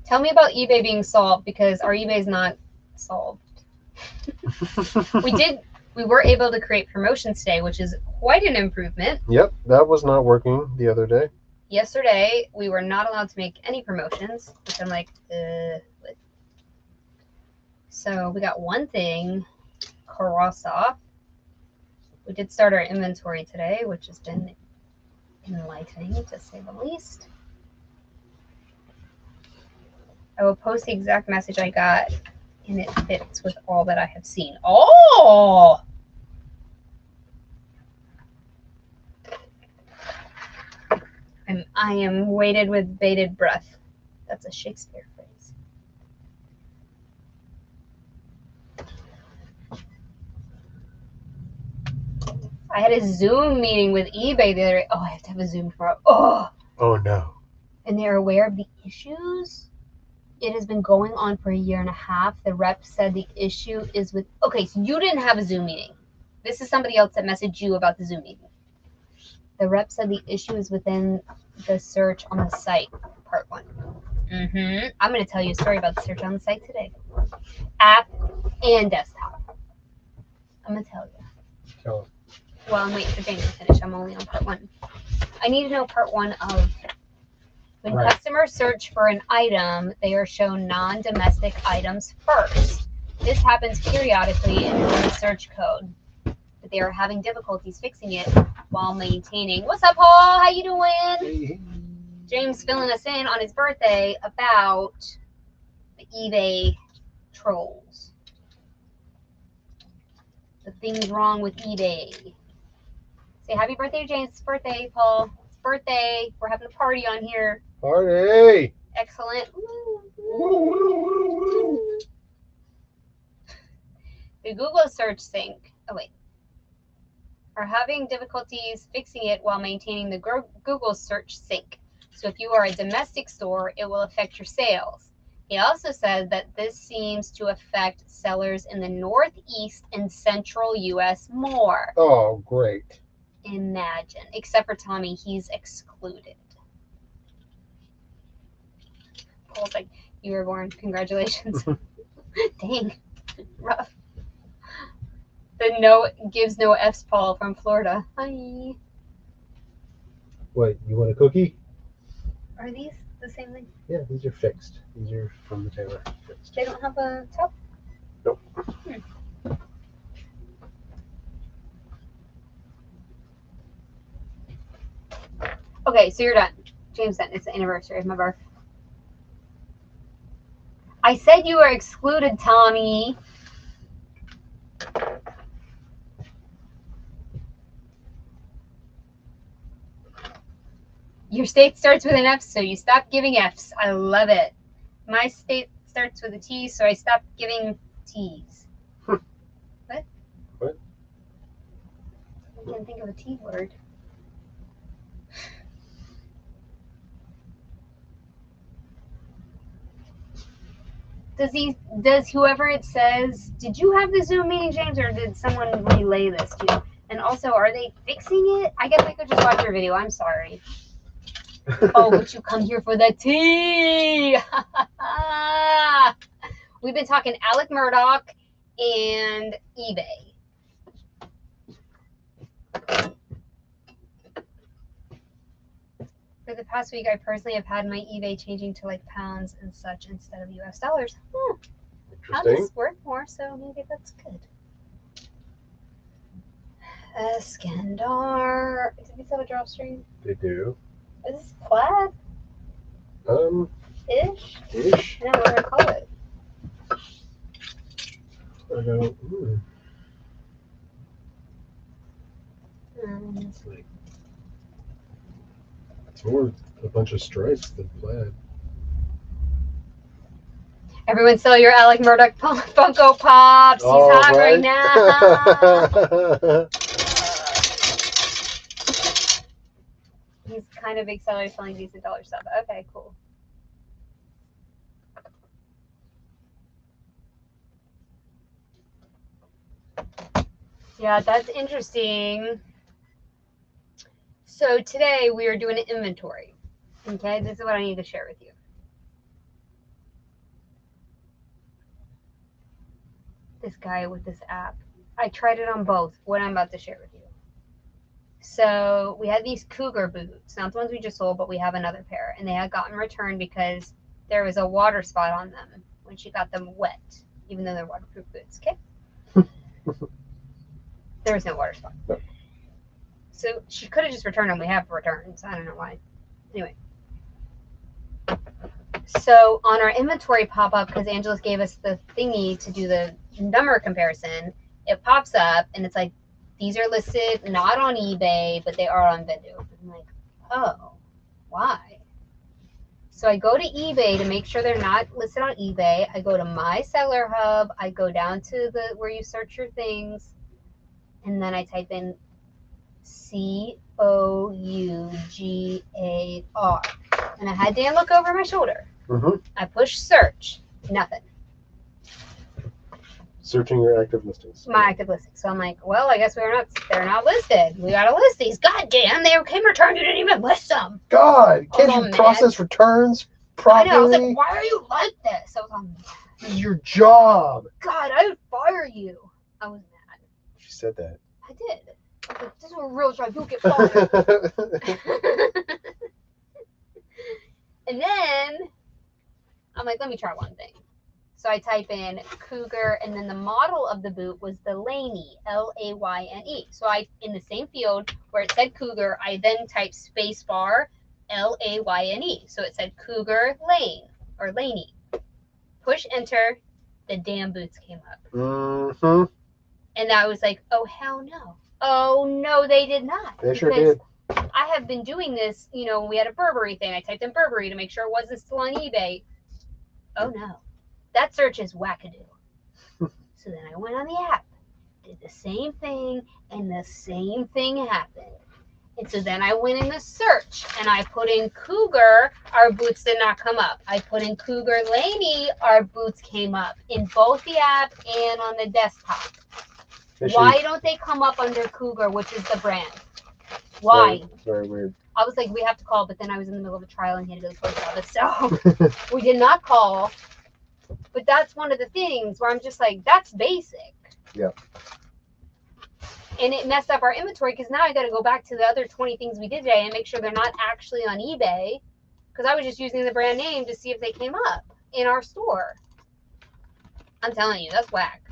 Tell me about eBay being solved, because our eBay is not solved. We were able to create promotions today, which is quite an improvement. Yep, that was not working the other day. Yesterday, we were not allowed to make any promotions, which I'm like, what? So we got one thing crossed off. We did start our inventory today, which has been enlightening, to say the least. I will post the exact message I got, and it fits with all that I have seen. Oh! I am weighted with bated breath. That's a Shakespeare phrase. I had a Zoom meeting with eBay the other day. Oh, I have to have a Zoom tomorrow. Oh no. And they're aware of the issues. It has been going on for 1.5 years. The rep said the issue is with, okay, so you didn't have a Zoom meeting. This is somebody else that messaged you about the Zoom meeting. The rep said the issue is within the search on the site, part 1. I'm going to tell you a story about the search on the site today. App and desktop. I'm going to tell you. Tell Well, I'm waiting for Jamie to finish. I'm only on part 1. I need to know part 1 of when customers search for an item, they are shown non-domestic items first. This happens periodically in the search code, but they are having difficulties fixing it while maintaining. What's up, Paul? How you doing? Hey. James filling us in on his birthday about the eBay trolls. The Something's wrong with eBay. Say happy birthday to James. It's birthday, Paul. It's birthday. We're having a party on here. Party! Excellent. The Google search sync. Oh, wait. Are having difficulties fixing it while maintaining the Google search sync. So if you are a domestic store, it will affect your sales. He also said that this seems to affect sellers in the Northeast and Central U.S. more. Oh, great. Imagine. Except for Tommy, he's excluded. Paul's like, you were born. Congratulations. Dang. Rough. The no gives no F's Paul from Florida. Hi. What, you want a cookie? Are these the same thing? Yeah, these are fixed. These are from the tailor. Fixed. They don't have a top? Nope. Okay, so you're done. James done. It's the anniversary of my birth. I said you were excluded, Tommy. Your state starts with an F, so you stop giving Fs. I love it. My state starts with a T, so I stopped giving T's. What? What? I can't think of a T word. Does whoever it says, did you have the Zoom meeting, James, or did someone relay this to you? And also, are they fixing it? I guess I could just watch your video. I'm sorry. Oh, but you come here for the tea. We've been talking Alec Murdoch and eBay. For the past week, I personally have had my eBay changing to like pounds and such instead of US dollars. Pounds Interesting. is worth more, so maybe that's good. Skandar. Did we sell a drawstring? They do. Is this plaid? Ish? Ish. I don't know what to call it. I go, It's like, it's more a bunch of stripes than plaid. Everyone sell your Alec Murdoch Funko Pops. He's hot right now. He's kind of big seller selling decent dollar stuff. Okay, cool. Yeah, that's interesting. So today we are doing an inventory. Okay, this is what I need to share with you. This guy with this app. I tried it on both. What I'm about to share with you. So we had these Cougar boots, not the ones we just sold, but we have another pair, and they had gotten returned because there was a water spot on them when she got them wet, even though they're waterproof boots. Okay. There was no water spot. No. So she could have just returned them. We have returns. I don't know why. Anyway. So on our inventory pop-up, because Angelus gave us the thingy to do the number comparison, it pops up and it's like, these are listed not on eBay, but they are on Vendoo. I'm like, oh, why? So I go to eBay to make sure they're not listed on eBay. I go to my seller hub. I go down to the where you search your things, and then I type in COUGAR. And I had Dan look over my shoulder. Mm-hmm. I push search, nothing. Searching your active listings. My active listings. So I'm like, well, I guess they're not listed. We gotta list these. God damn, they came returned. You didn't even list them. God, can't you process returns properly? I know. I was like, why are you like this? I was on. This is your job. God, I would fire you. I was mad. She said that. I did. I was like, this is a real job. You'll get fired. And then I'm like, let me try one thing. So I type in Cougar, and then the model of the boot was the Laney, Layne. So I, in the same field where it said Cougar, I then typed spacebar, Layne. So it said Cougar Lane, or Laney. Push enter, the damn boots came up. Mm-hmm. And I was like, oh, hell no. Oh, no, they did not. They sure did. I have been doing this, you know, we had a Burberry thing. I typed in Burberry to make sure it wasn't still on eBay. Oh, no. That search is wackadoo. So then I went on the app, did the same thing, and the same thing happened. And so then I went in the search and I put in Cougar, our boots did not come up. I put in Cougar Laney, our boots came up in both the app and on the desktop. Why don't they come up under Cougar, which is the brand? Why? It's very weird. I was like, we have to call, but then I was in the middle of a trial and he had to go to the post office. So we did not call. But that's one of the things where I'm just like, that's basic. Yeah. And it messed up our inventory because now I got to go back to the other 20 things we did today and make sure they're not actually on eBay. Because I was just using the brand name to see if they came up in our store. I'm telling you, that's whack.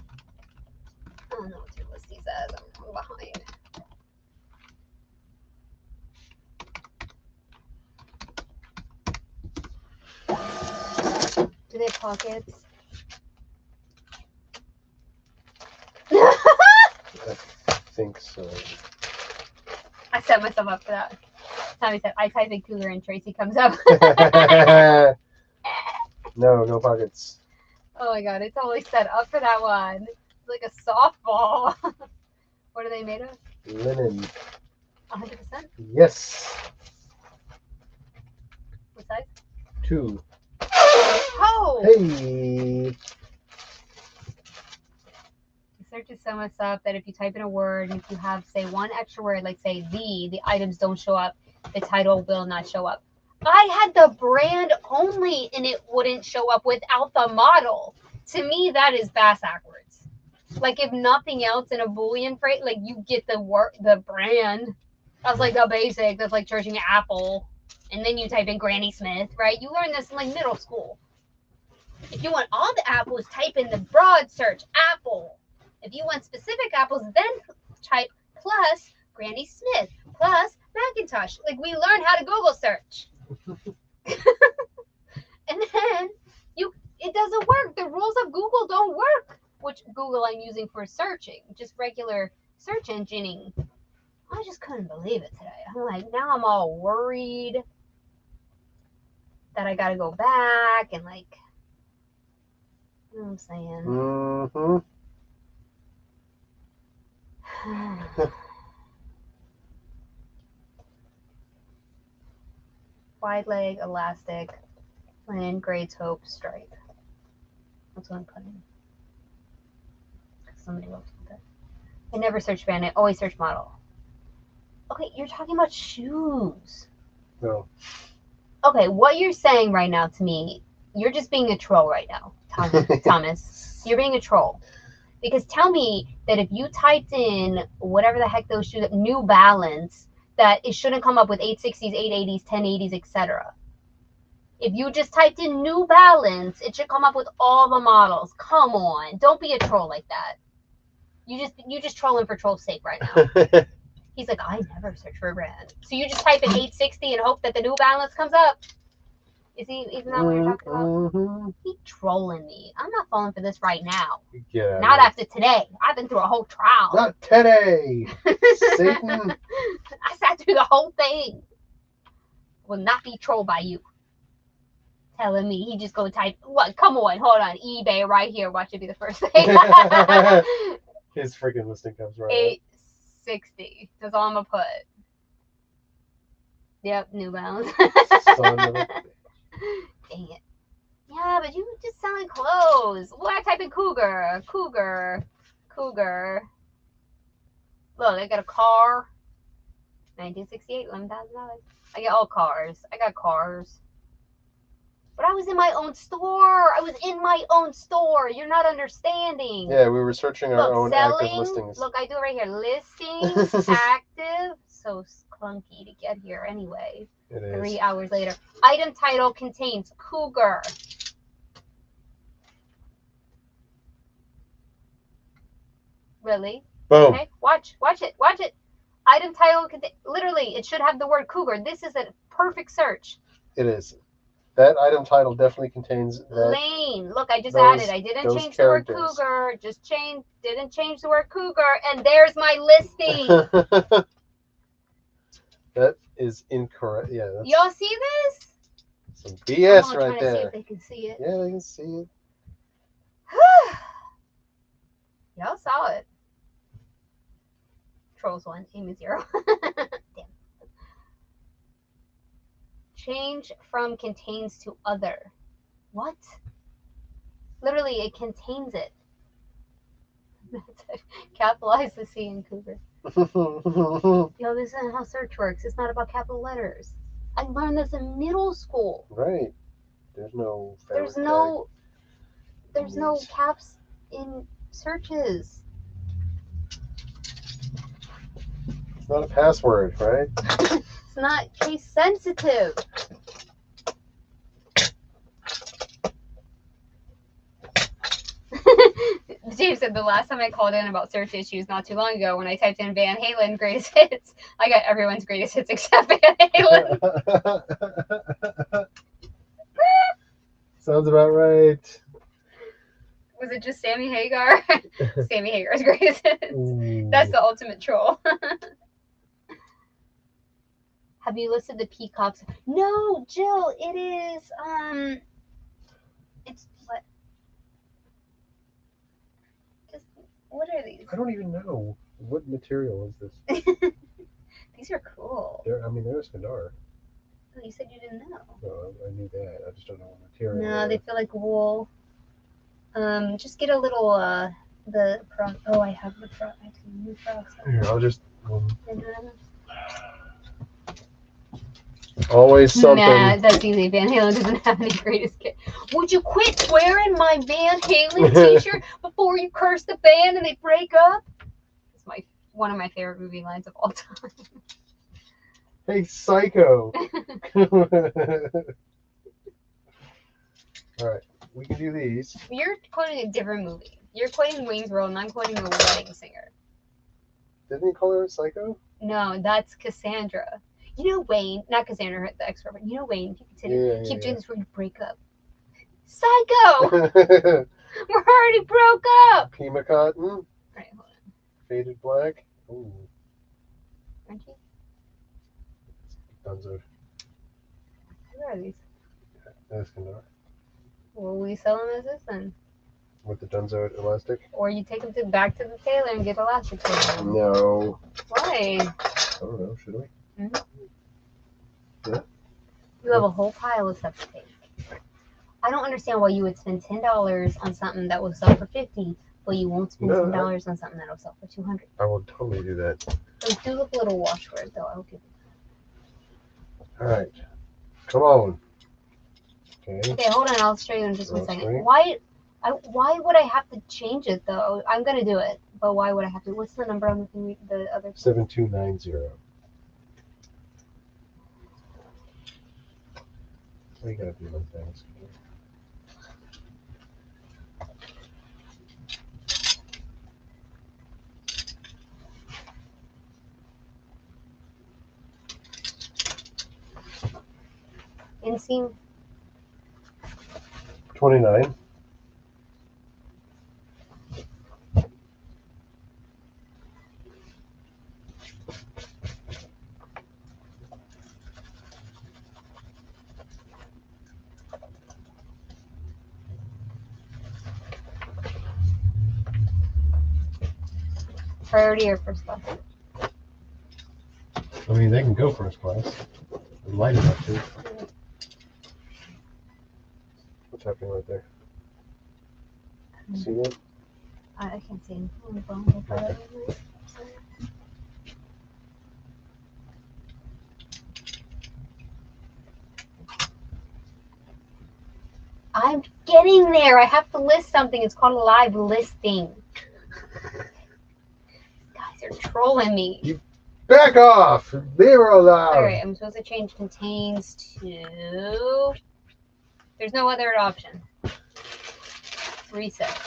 I don't know what your listing says. I'm behind. Do they have pockets? I think so. I set myself up for that. Tommy said, I type in Cougar and Tracy comes up. No pockets. Oh my god, it's always set up for that one. It's like a softball. What are they made of? Linen. 100%? Yes. What size? 2. Oh! Hey. The search is so messed up that if you type in a word and if you have, say, one extra word, like say the items don't show up, the title will not show up. I had the brand only and it wouldn't show up without the model. To me, that is backwards. Like if nothing else in a Boolean phrase, like you get the brand. That's like the basic. That's like searching Apple. And then you type in Granny Smith, right? You learn this in like middle school. If you want all the apples, type in the broad search, Apple. If you want specific apples, then type plus Granny Smith, plus Macintosh. Like we learn how to Google search. And then it doesn't work. The rules of Google don't work. Which Google I'm using for searching, just regular search engineering. I just couldn't believe it today. I'm like, now I'm all worried that I gotta go back and like, you know what I'm saying? Mm-hmm. Wide leg, elastic, linen, gray taupe, stripe. That's what I'm putting. Somebody else with it. I never search brand, I always search model. Okay, you're talking about shoes. No. Okay, what you're saying right now to me, you're just being a troll right now, Thomas. You're being a troll. Because tell me that if you typed in whatever the heck those shoes, New Balance, that it shouldn't come up with 860s, 880s, 1080s, etc. If you just typed in New Balance, it should come up with all the models. Come on, don't be a troll like that. You just trolling for troll's sake right now. He's like, I never search for a brand. So you just type in 860 and hope that the New Balance comes up. Isn't that what you're talking about? Mm-hmm. He's trolling me. I'm not falling for this right now. Yeah. Not after today. I've been through a whole trial. Not today. Satan. I sat through the whole thing. Will not be trolled by you. Telling me he just go type, what? Come on, hold on. eBay right here. Watch it be the first thing. His freaking listing comes right 860. That's all I'm going to put. Yep, New Balance. Dang it. Yeah, but you just selling clothes. Well, I type in Cougar. Look, I got a car. 1968, $11,000. I got all cars. I got cars. But I was in my own store. You're not understanding. Yeah, we were searching our own selling, active listings. Look, I do it right here. Listings, active. So clunky to get here anyway. It is. 3 hours later. Item title contains Cougar. Really? Boom. Okay, watch it. Item title, literally, it should have the word Cougar. This is a perfect search. It is. That item title definitely contains that. Lane. Look, I just added. I didn't those change the word characters. cougar. Didn't change the word cougar. And there's my listing. That is incorrect. Yeah. That's Y'all see this? some BS I'm right trying to see there. if they can see it. Yeah, they can see it. Y'all saw it. Trolls 1, Amy 0. Damn. Change from contains to other. What? Literally, it contains it. Capitalize the C in cougar. Yo, this isn't how search works. It's not about capital letters. I learned this in middle school. Right. There's no. There's no caps in searches. It's not a password, right? It's not case sensitive. James said the last time I called in about search issues not too long ago, when I typed in Van Halen greatest hits, I got everyone's greatest hits except Van Halen. Sounds about right. Was it just Sammy Hagar? Sammy Hagar's greatest hits. That's the ultimate troll. Have you listed the peacocks? No, Jill, it is it's what? Just what are these? I don't even know. What material is this? These are cool. They're a Skandar. Oh, you said you didn't know. No, I knew that. I just don't know what material. No, they feel like wool. Just get a little the frog. Oh, I have the frog. I have some new frogs. Here, I'll just. Always something. Nah, that's easy. Van Halen doesn't have any greatest kit. Would you quit wearing my Van Halen t-shirt before you curse the band and they break up? It's one of my favorite movie lines of all time. Hey, psycho. All right, we can do these. You're quoting a different movie. You're quoting Wayne's World, and I'm quoting The Wedding Singer. Didn't he call her a psycho? No, that's Cassandra. You know Wayne, not Cassandra, the expert, but you know Wayne, if you continue, keep doing this before you break up. Psycho! We're already broke up! Pima cotton. Alright, hold on. Faded black. Ooh. Aren't you? Dunzo. Where are these? Eskandar. Will we sell them as this then? With the Dunzo elastic? Or you take them back to the tailor and get elastic for them? No. Why? I don't know. Should we? Mm-hmm. Yeah. You have a whole pile of stuff to take. I don't understand why you would spend $10 on something that will sell for $50, but you won't spend $10 on something that will sell for $200. I will totally do that. Those do look a little wash for it, though. I'll give you that. All right. Come on. Okay, hold on. I'll show you in just 1 second. Why would I have to change it, though? I'm going to do it, but why would I have to? What's the number on the thing? The other 7290. What you gotta do those things? inseam? 29. Priority or first class? I mean, they can go first class. They're light enough to. What's happening right there? See that? I can't see anything on the phone. Okay. I'm getting there. I have to list something. It's called a live listing. Guys are trolling me. Back off! They're allowed! Alright, I'm supposed to change contains to... There's no other option. Reset.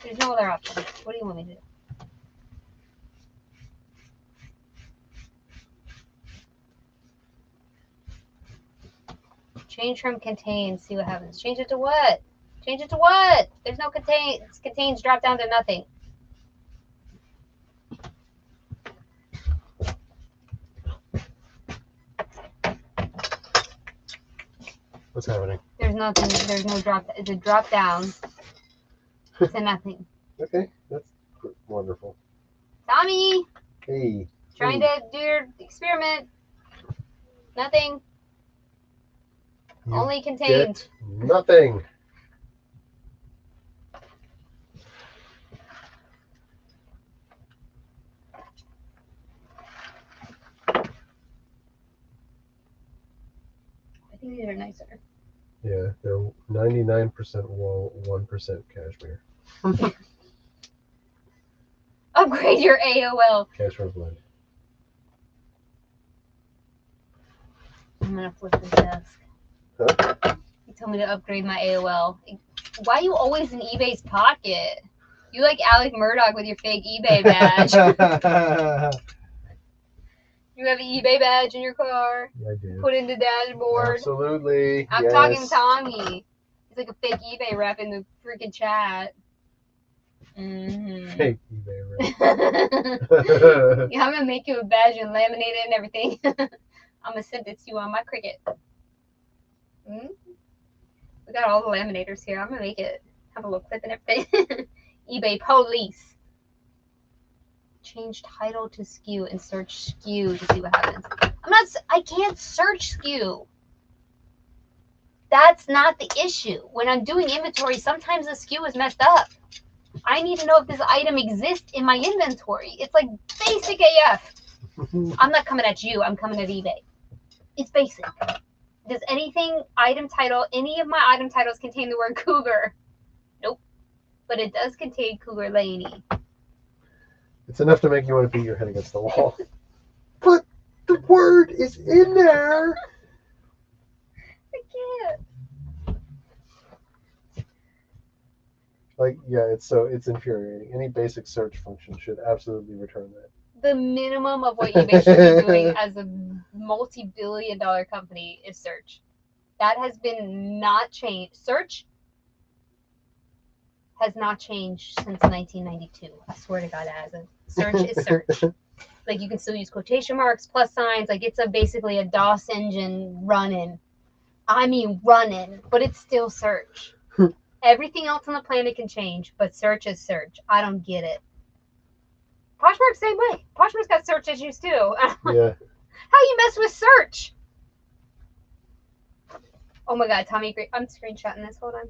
There's no other option. What do you want me to do? Change from contains. See what happens. Change it to what? Change it to what? There's no contains. Contains drop down to nothing. What's happening? There's nothing. There's no drop. It's a drop down to nothing. Okay, that's wonderful. Tommy, Hey. trying to do your experiment. Nothing. You Only contained. get nothing. I think these are nicer. Yeah, they're 99% wool, 1% cashmere. Upgrade your AOL. Cashmere blend. I'm gonna flip this desk. Huh? You told me to upgrade my AOL. Why are you always in eBay's pocket? You like Alec Murdoch with your fake eBay badge. You have an eBay badge in your car. Yeah, I do. Put in the dashboard. Absolutely. I'm talking to Tommy. He's like a fake eBay rep in the freaking chat. Mm-hmm. Fake eBay, right? Yeah, I'm gonna make you a badge and laminate it and everything. I'm gonna send it to you on my Cricut. Mm-hmm. We got all the laminators here. I'm gonna make it. Have a little clip and everything. eBay police. Change title to SKU and search SKU to see what happens. I can't search SKU. That's not the issue. When I'm doing inventory, sometimes the SKU is messed up. I need to know if this item exists in my inventory. It's like basic AF. I'm not coming at you. I'm coming at eBay. It's basic. Does anything, item title, any of my item titles contain the word cougar? Nope. But it does contain cougar laney. It's enough to make you want to beat your head against the wall. But the word is in there. I can't. Like, yeah, it's infuriating. Any basic search function should absolutely return that. The minimum of what eBay should be doing as a multi-billion-dollar company is search. That has been not changed. Search has not changed since 1992. I swear to God, it hasn't. Search is search. Like, you can still use quotation marks, plus signs. Like, it's basically a DOS engine running. I mean, running, but it's still search. Everything else on the planet can change, but search is search. I don't get it. Poshmark, same way. Poshmark's got search issues too. Yeah. How you mess with search? Oh my God, Tommy, I'm screenshotting this. Hold on.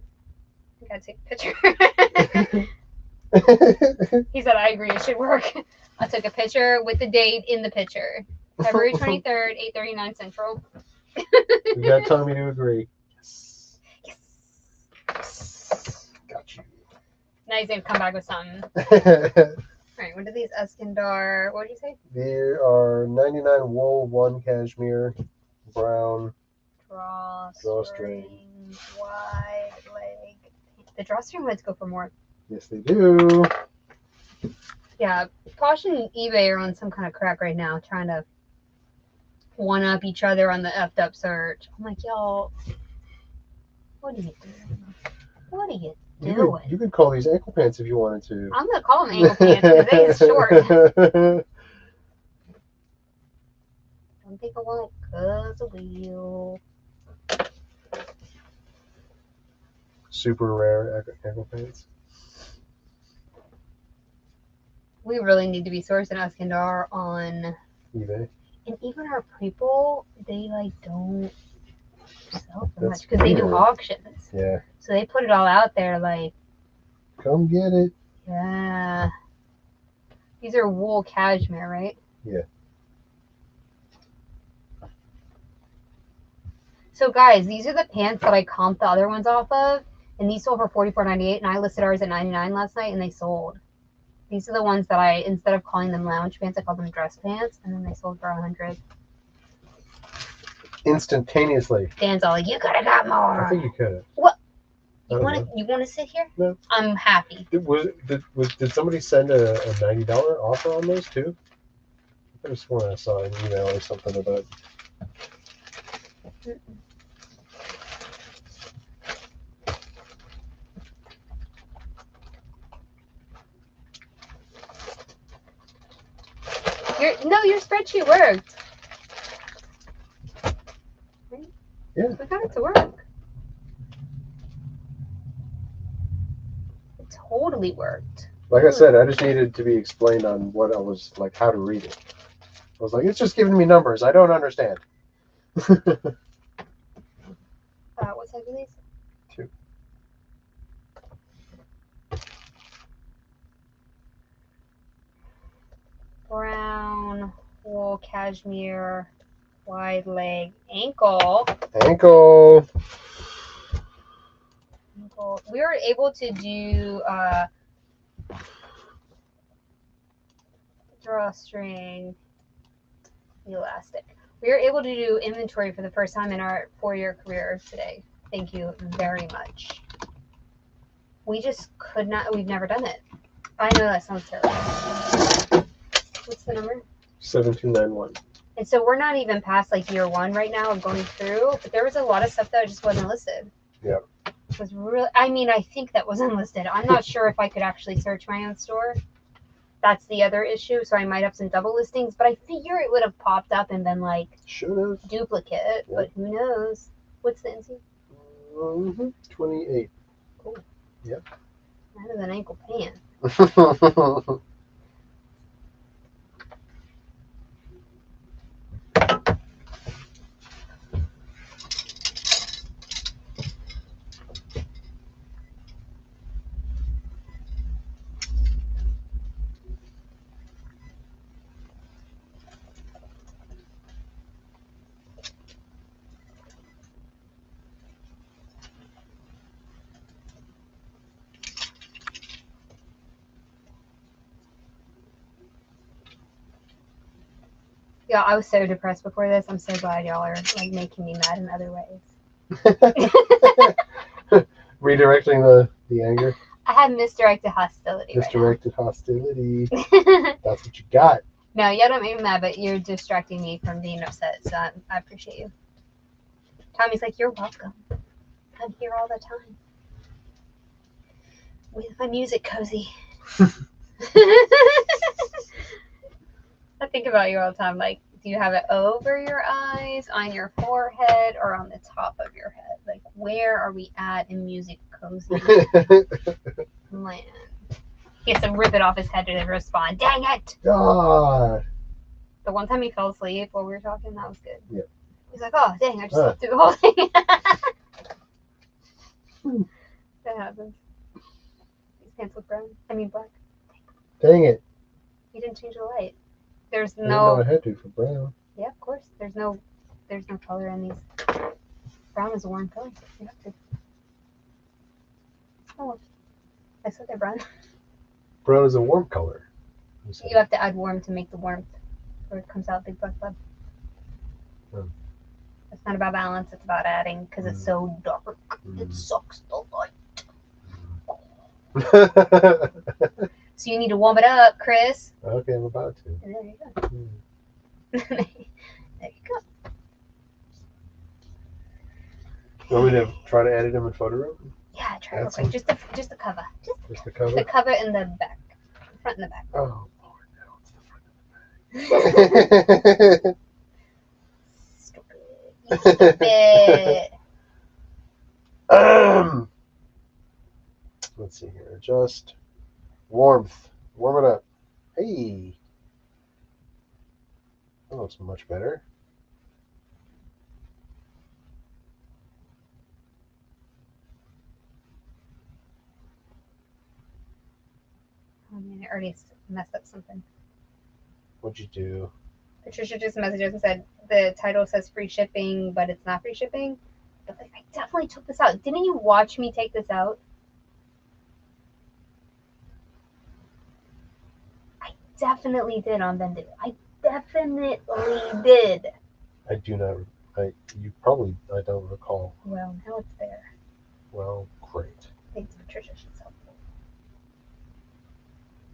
I gotta take a picture. He said, I agree, it should work. I took a picture with the date in the picture. February 23rd, 8:39 Central. We got Tommy to agree. Yes. Yes. Got you. Now he's gonna come back with something. Alright, what are these Eskandar? What did you say? There are 99 wool, 1 cashmere, brown. Drawstring, wide leg. The drawstring lids go for more. Yes, they do. Yeah, Posh and eBay are on some kind of crack right now, trying to one up each other on the effed up search. I'm like, y'all, what are you doing? What are you doing? You could call these ankle pants if you wanted to. I'm gonna call them ankle pants because they is short. Don't think I won't, cause I will. Super rare ankle pants. We really need to be sourcing Eskandar on eBay. And even our people, they like don't sell so much That's because they do weird. auctions. Yeah. So they put it all out there like, Come get it. yeah. These are wool cashmere, right? Yeah. So guys, these are the pants that I comped the other ones off of, and these sold for $44.98, and I listed ours at $99 last night, and they sold. These are the ones that I, instead of calling them lounge pants, I called them dress pants, and then they sold for $100. Instantaneously. Dan's all like, you could have got more. I think you could have. What? I You don't want know. to? You want to sit here? No. I'm happy. Did somebody send a $90 offer on those too? I could have sworn I saw an email or something about. Your spreadsheet worked. Right? Yeah. We got it to work. It totally worked. Like I said, I just needed to be explained on what I was like, how to read it. I was like, it's just giving me numbers. I don't understand. What size are these? 2. Brown, wool, cashmere, wide leg, ankle. Ankle. We were able to do drawstring, elastic. We were able to do inventory for the first time in our 4-year career today. Thank you very much. We just could not. We've never done it. I know that sounds terrible. What's the number? 7291. And so we're not even past like year 1 right now of going through, but there was a lot of stuff that just wasn't listed. Yeah. It was really, I mean, I think that wasn't listed. I'm not sure if I could actually search my own store. That's the other issue. So I might have some double listings, but I figure it would have popped up and been like Should have. duplicate, Yep. but who knows? What's the NC? 28. Cool. Yep. That is an ankle pant. Yeah, I was so depressed before this. I'm so glad y'all are like making me mad in other ways. Redirecting the anger. I have misdirected hostility. Misdirected hostility. Right now. That's what you got. No, y'all don't make me mad, but you're distracting me from being upset. So I appreciate you. Tommy's like, you're welcome. I'm here all the time with my music cozy. I think about you all the time. Like, do you have it over your eyes, on your forehead, or on the top of your head? Like, where are we at in music cozy land? He has to rip it off his head to respond. Dang it! God. The one time he fell asleep while we were talking, that was good. Yeah. He's like, oh, dang, I just slept through the whole thing. That happens. These pants look brown. I mean, black. Dang it. You didn't change the light. There's I didn't know no. I had to for brown. Yeah, of course. There's no color in these. Brown is a warm color. You have to. Oh, I said they're brown. Brown is a warm color. You have to add warm to make the warmth, or it comes out big black blood. Hmm. It's not about balance. It's about adding because it's so dark. It sucks the light. So you need to warm it up, Chris. Okay, I'm about to. And there you go. There you go. You want me to try to edit him in photo room? Yeah, try real quick. Just the cover. Just the cover? The cover and the back. The front and the back. Oh, Lord, no. It's the front and the back. Stupid. You stupid. Let's see here. Adjust. Warmth. Warm it up. Hey. That looks much better. Oh man, I already messed up something. What'd you do? Patricia just messaged us and said the title says free shipping, but it's not free shipping. But like, I definitely took this out. Didn't you watch me take this out? I definitely did on Vendoo. I definitely did. I do not. I don't recall. Well, now it's there. Well, great. Thanks, Patricia. She's helpful.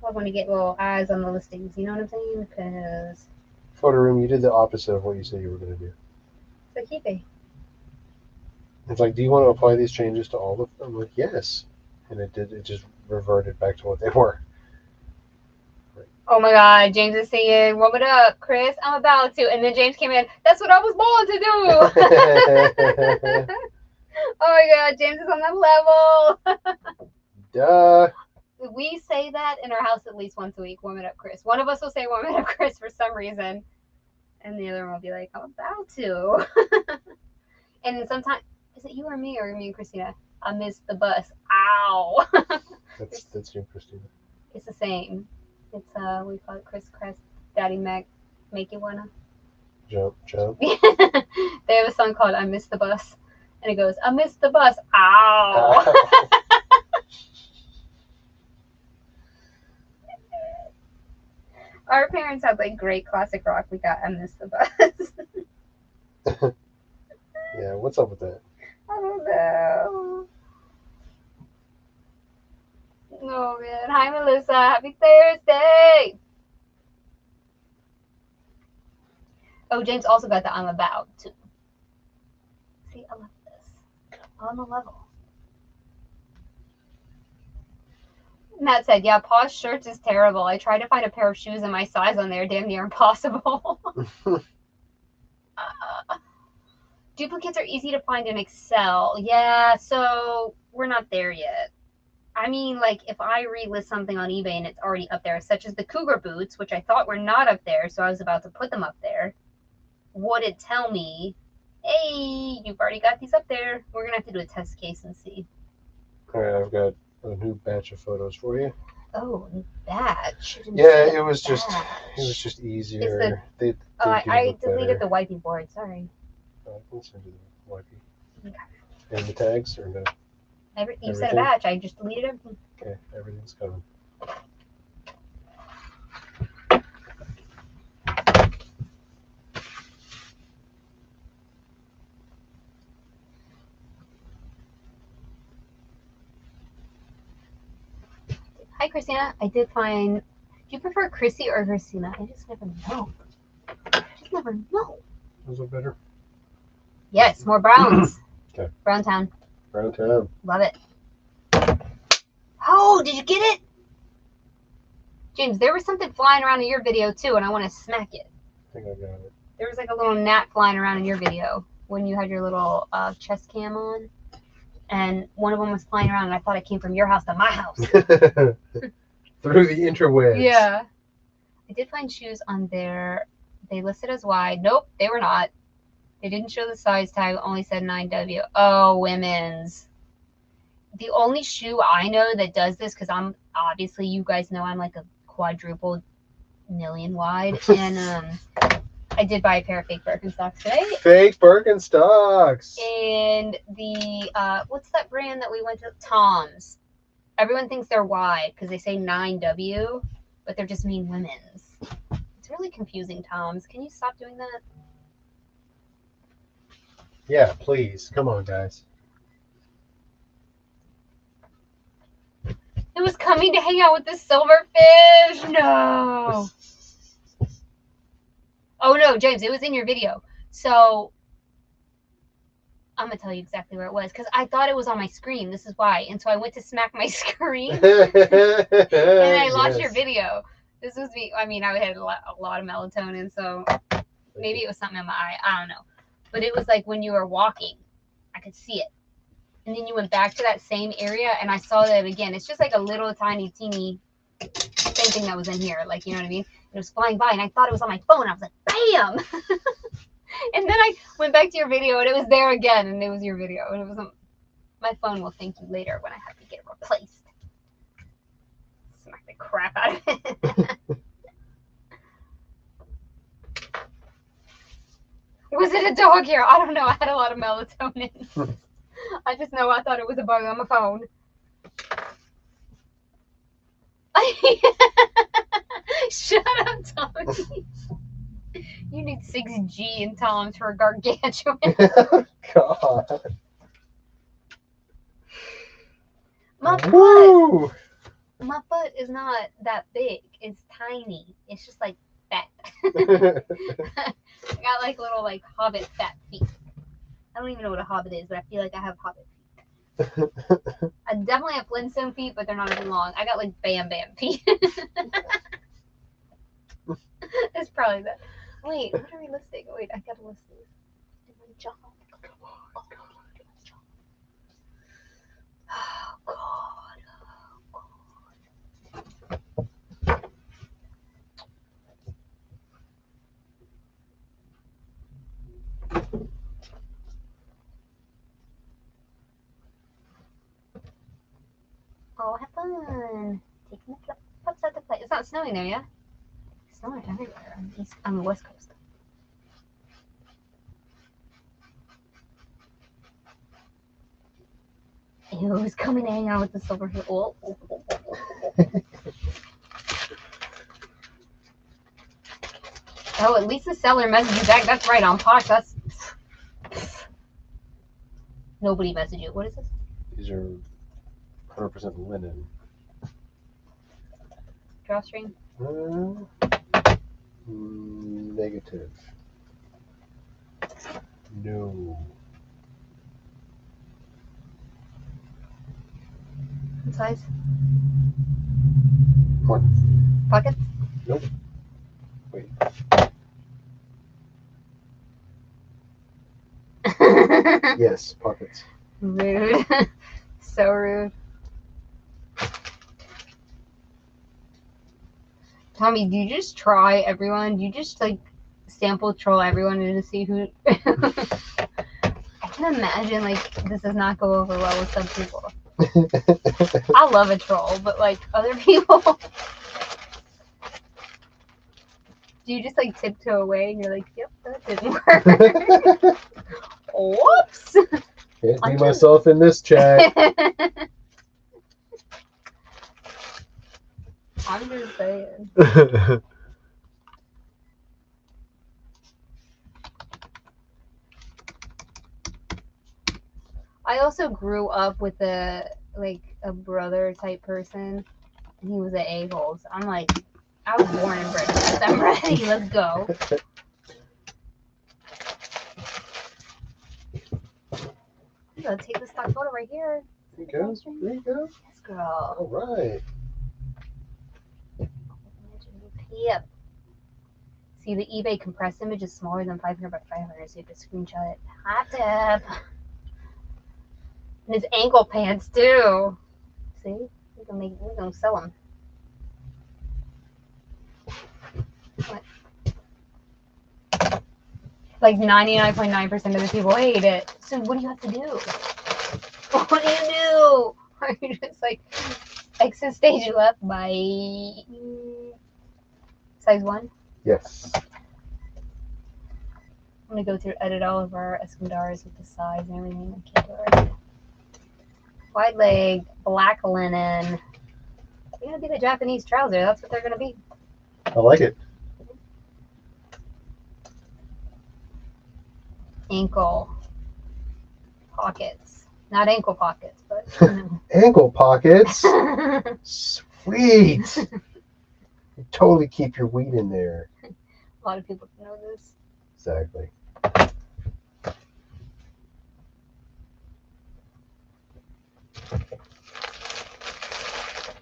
I want to get little eyes on the listings. You know what I'm saying? Because Photo room, you did the opposite of what you said you were going to do. it's like eBay. It's like, do you want to apply these changes to all of them? I'm like, yes. And it did. It just reverted back to what they were. Oh my God, James is singing, warm it up, Chris, I'm about to. And then James came in, that's what I was born to do. Oh my God, James is on that level. Duh. We say that in our house at least once a week, warm it up, Chris. One of us will say warm it up, Chris, for some reason. And the other one will be like, I'm about to. And sometimes, is it you or me and Christina? I missed the bus. Ow. That's you, Christina. It's the same. It's we call it Chris Crest, Daddy Mac, make you wanna Jump. They have a song called I Missed the Bus, and it goes, I missed the bus. Ow. Our parents had like great classic rock. We got I Missed the Bus. Yeah, what's up with that? I don't know. Oh man. Hi Melissa. Happy Thursday. Oh, James also got the I'm about to. See, I love this. On the level. Matt said, yeah, Paw's shirts is terrible. I tried to find a pair of shoes in my size on there. Damn near impossible. Duplicates are easy to find in Excel. Yeah, so we're not there yet. I mean, like, if I relist something on eBay and it's already up there, such as the Cougar boots, which I thought were not up there, so I was about to put them up there, would it tell me, hey, you've already got these up there? We're going to have to do a test case and see. All right, I've got a new batch of photos for you. Oh, batch. Yeah, it was just easier. I deleted the wipey board. Sorry. I can send you the wipey. Okay. And the tags or no? You said a batch. I just deleted everything. Okay, everything's coming. Hi, Christina. I did find. Do you prefer Chrissy or Christina? I just never know. Those are better. Yes, more browns. Okay. Brown Town. Love it. Oh, did you get it? James, there was something flying around in your video too, and I want to smack it. I think I got it. There was like a little gnat flying around in your video when you had your little chest cam on. And one of them was flying around, and I thought it came from your house to my house. Through the interwebs. Yeah. I did find shoes on there. They listed as wide. Nope, they were not. They didn't show the size tag, only said 9W. Oh, women's. The only shoe I know that does this, because I'm obviously, you guys know I'm like a quadruple million wide. And I did buy a pair of fake Birkenstocks today. Fake Birkenstocks. And the, what's that brand that we went to? Tom's. Everyone thinks they're wide because they say 9W, but they're just mean women's. It's really confusing, Tom's. Can you stop doing that? Yeah, please. Come on, guys. It was coming to hang out with the silverfish. No. Oh, no, James, it was in your video. So I'm going to tell you exactly where it was because I thought it was on my screen. This is why. And so I went to smack my screen and I lost your video. This was me. I mean, I had a lot of melatonin, so maybe it was something in my eye. I don't know. But it was like when you were walking, I could see it. And then you went back to that same area and I saw that again. It's just like a little tiny, teeny same thing that was in here. Like, you know what I mean? It was flying by and I thought it was on my phone. I was like, bam! And then I went back to your video and it was there again and it was your video. And it was my phone will thank you later when I have to get it replaced. Smack the crap out of it. Was it a dog here? I don't know. I had a lot of melatonin. I just know I thought it was a bug on my phone. Shut up, Tommy. You need 6G in Tom's for a gargantuan. God. My butt is not that big. It's tiny. It's just like fat. I got like little like hobbit fat feet. I don't even know what a hobbit is, but I feel like I have hobbit feet. I definitely have Flintstone feet, but they're not even long. I got like Bam Bam feet. It's probably that. Wait, what are we listing? Wait, I gotta list these. In my job. Come on, God. Oh God. Oh, have fun. Taking the pups out to play. It's not snowing there yet. It's snowing everywhere on the West Coast. Ew, who's coming to hang out with the silver hair? Oh. Oh, at least the seller messaged you back. That's right on Posh. That's nobody messaged you. What is this? These are 100% linen. Drawstring. Negative. No. What size? What? Pockets? Nope. Wait. Yes, pockets. Rude. So rude. Tommy, do you just try everyone? Do you just like sample troll everyone to see who? I can imagine like this does not go over well with some people. I love a troll, but like other people, do you just like tiptoe away and you're like, yep, that didn't work. Whoops. Can't be myself in this chat. I'm just saying. I also grew up with a brother type person, and he was an a-hole. So I'm like, I was born and bred. I'm ready. Let's go. I'm gonna take the stock photo right here. There you go. There you go. Yes, girl. All right. Yep. See, the eBay compressed image is smaller than 500 by 500, so you have to screenshot it. Hot tip. And his ankle pants too. See, we're gonna sell them. What? Like 99.9% of the people hate it. So what do you have to do? What do you do? Are you just like exit stage left by size 1? Yes. I'm gonna go through edit all of our Escondars with the size and everything. I can't do it. Wide leg, black linen. You're gonna be the Japanese trouser. That's what they're gonna be. I like it. Ankle pockets, not ankle pockets, but you know. Ankle pockets. Sweet. You totally keep your weed in there. A lot of people know this. Exactly.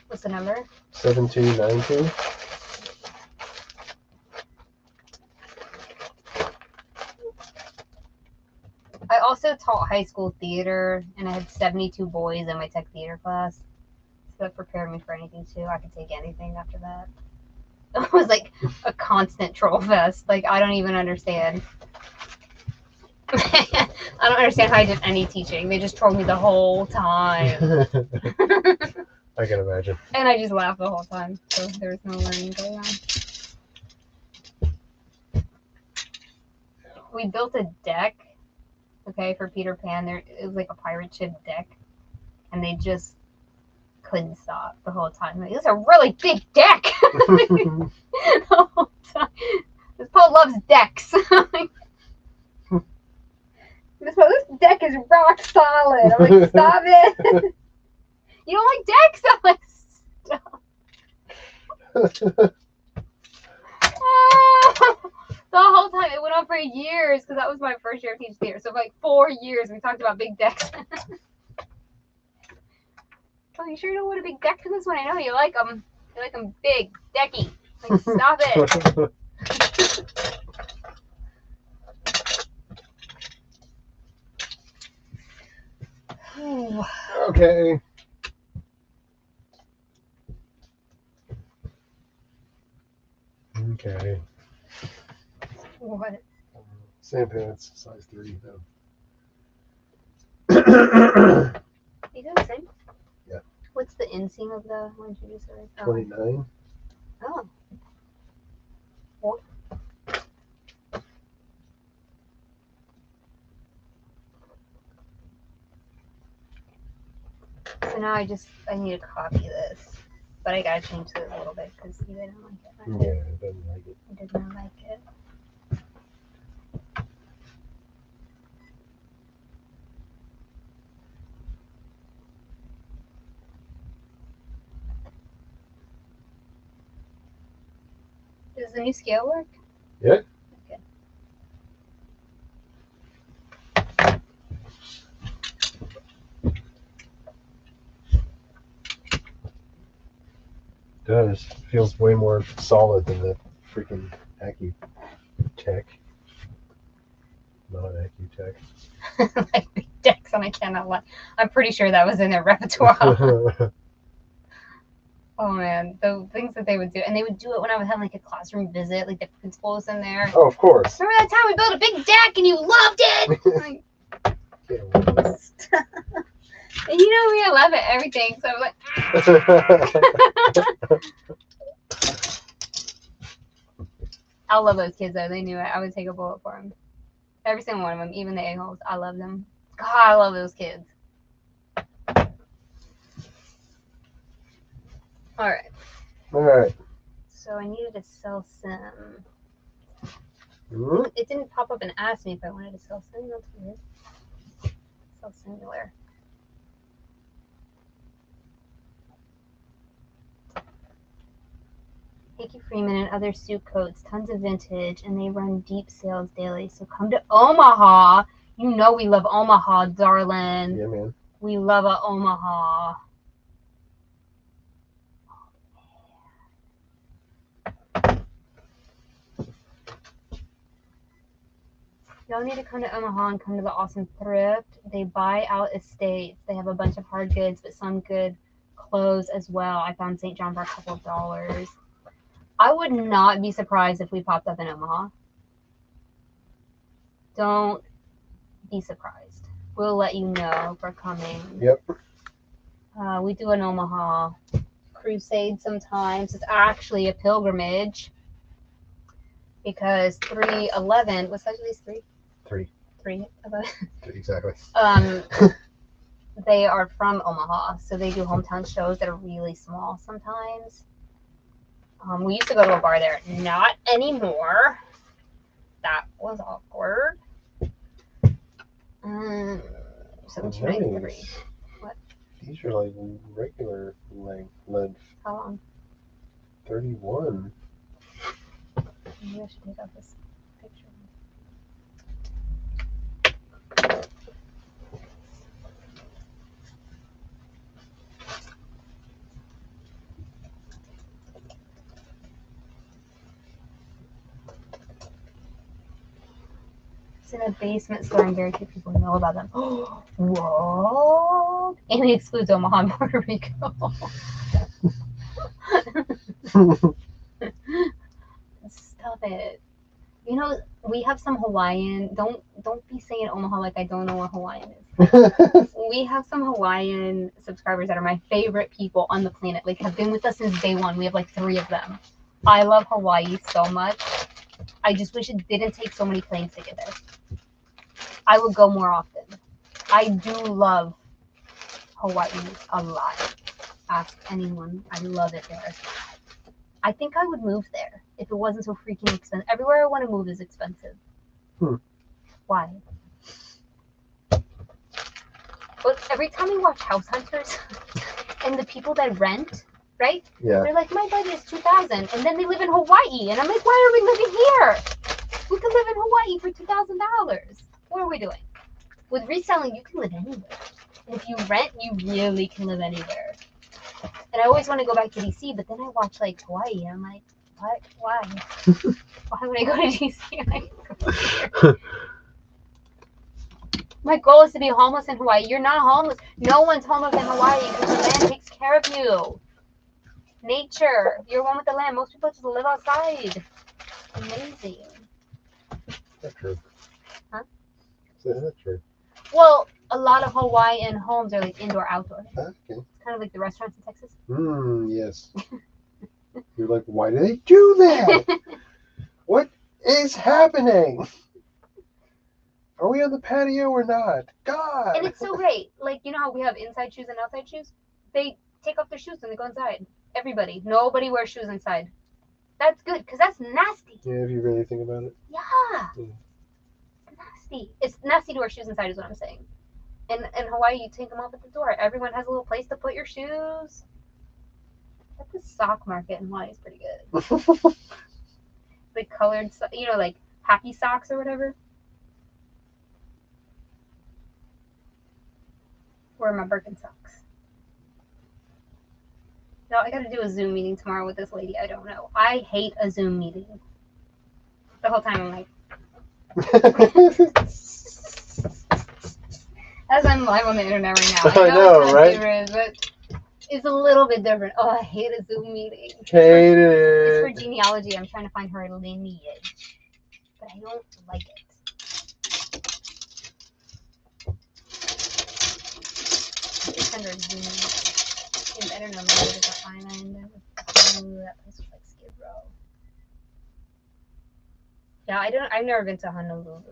What's the number? 7292. I also taught high school theater, and I had 72 boys in my tech theater class. So that prepared me for anything too. I could take anything after that. It was like a constant troll fest. Like I don't even understand. I don't understand how I did any teaching. They just trolled me the whole time. I can imagine. And I just laughed the whole time. So there was no learning going on. We built a deck, okay, for Peter Pan. It was like a pirate ship deck. And they just couldn't stop the whole time. Like, this is a really big deck. The whole time. This Paul loves decks. This deck is rock solid. I'm like, stop it. You don't like decks? I'm like, stop. The whole time. It went on for years because that was my first year of teaching theater. So for like 4 years we talked about big decks. Oh, you sure you don't want a big deck for this one? I know you like them. You like them big, decky. Like, stop it. Ooh. Okay. Okay. What? Same pants, size 3 though. You do the same? Yeah. What's the inseam of the ones you just said? 29. Oh. What? So now I need to copy this. But I gotta change it a little bit because you didn't like it. Right? Yeah, it doesn't like it. I did not like it. Does the new scale work? Yeah. Okay. Does. Feels way more solid than the freaking AccuTech. Not AccuTech. Like big decks, and I cannot lie. I'm pretty sure that was in their repertoire. Oh man, the things that they would do, and they would do it when I was having like a classroom visit, like the principal was in there. Oh, of course. Remember that time we built a big deck and you loved it? Like, and you know me, I love it, everything. So I was like, I love those kids though. They knew it. I would take a bullet for them. Every single one of them, even the a-holes. I love them. God, I love those kids. All right. All right. So I needed a cell sim. Mm-hmm. It didn't pop up and ask me if I wanted a cell sim. That's weird. Cell simulator. Hickey Freeman and other suit coats, tons of vintage, and they run deep sales daily. So come to Omaha. You know we love Omaha, darling. Yeah, man. We love a Omaha. Y'all need to come to Omaha and come to the awesome thrift. They buy out estates. They have a bunch of hard goods, but some good clothes as well. I found St. John for a couple of dollars. I would not be surprised if we popped up in Omaha. Don't be surprised. We'll let you know if we're coming. Yep. We do an Omaha crusade sometimes. It's actually a pilgrimage because 311 was that at least 3? 3 of us. Exactly. They are from Omaha, so they do hometown shows that are really small sometimes. We used to go to a bar there. Not anymore. That was awkward. 1793. Nice. What? These are like regular length. How long? 31. Maybe I should take out this picture. It's in a basement store, and very few people know about them. Whoa! Amy excludes Omaha and Puerto Rico. Stop it. You know, we have some Hawaiian. Don't be saying Omaha like I don't know what Hawaiian is. We have some Hawaiian subscribers that are my favorite people on the planet. Like, have been with us since day one. We have like 3 of them. I love Hawaii so much. I just wish it didn't take so many planes to get there. I would go more often. I do love Hawaii a lot. Ask anyone. I love it there. I think I would move there if it wasn't so freaking expensive. Everywhere I want to move is expensive. Why? But every time we watch House Hunters and the people that rent, right? Yeah. They're like, my budget is $2,000, and then they live in Hawaii, and I'm like, why are we living here? We could live in Hawaii for $2,000. What are we doing? With reselling, you can live anywhere. And if you rent, you really can live anywhere. And I always want to go back to DC, but then I watch like Hawaii, and I'm like, What? Why? Why would I go to DC? My goal is to be homeless in Hawaii. You're not homeless. No one's homeless in Hawaii because the land takes care of you. Nature. You're one with the land. Most people just live outside. Amazing. That's true. Huh? That's true. Well, a lot of Hawaiian homes are like indoor, outdoor. Okay. It's kind of like the restaurants in Texas. Yes. You're like, why do they do that? What is happening? Are we on the patio or not? God. And it's so great. Like, you know how we have inside shoes and outside shoes? They take off their shoes when they go inside. Everybody. Nobody wears shoes inside. That's good, because that's nasty. Yeah, if you really think about it. Yeah. Mm. It's nasty. It's nasty to wear shoes inside is what I'm saying. In Hawaii, you take them off at the door. Everyone has a little place to put your shoes. But the sock market in Hawaii is pretty good. Like colored, you know, like happy socks or whatever. Or my Birkenstocks. No, I gotta do a Zoom meeting tomorrow with this lady I don't know. I hate a Zoom meeting. The whole time I'm like, as I'm live on the internet right now. I know it's right? different, but it's a little bit different. Oh, I hate a Zoom meeting. Hate It's for it. genealogy. I'm trying to find her lineage, but I don't like it. 600 Zoom meetings. I don't know. Maybe it's a island. Ooh, that place was like Skid Row. Yeah, I've never been to Honolulu.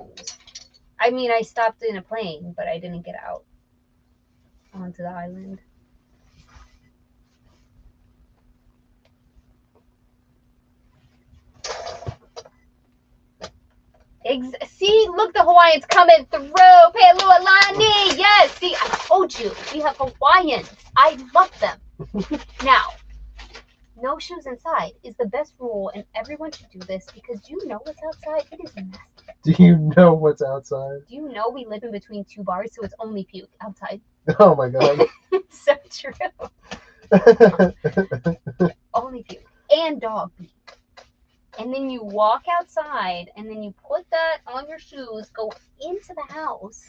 I mean, I stopped in a plane, but I didn't get out onto the island. See, look, the Hawaiians coming through. Pelualani. Yes, see, I told you. We have Hawaiians. I love them. Now, no shoes inside is the best rule, and everyone should do this because do you know what's outside? It is nasty. Do you know what's outside? Do you know we live in between two bars, so it's only puke outside? Oh my God. It's so true. Only puke. And dog pee. And then you walk outside, and then you put that on your shoes, go into the house.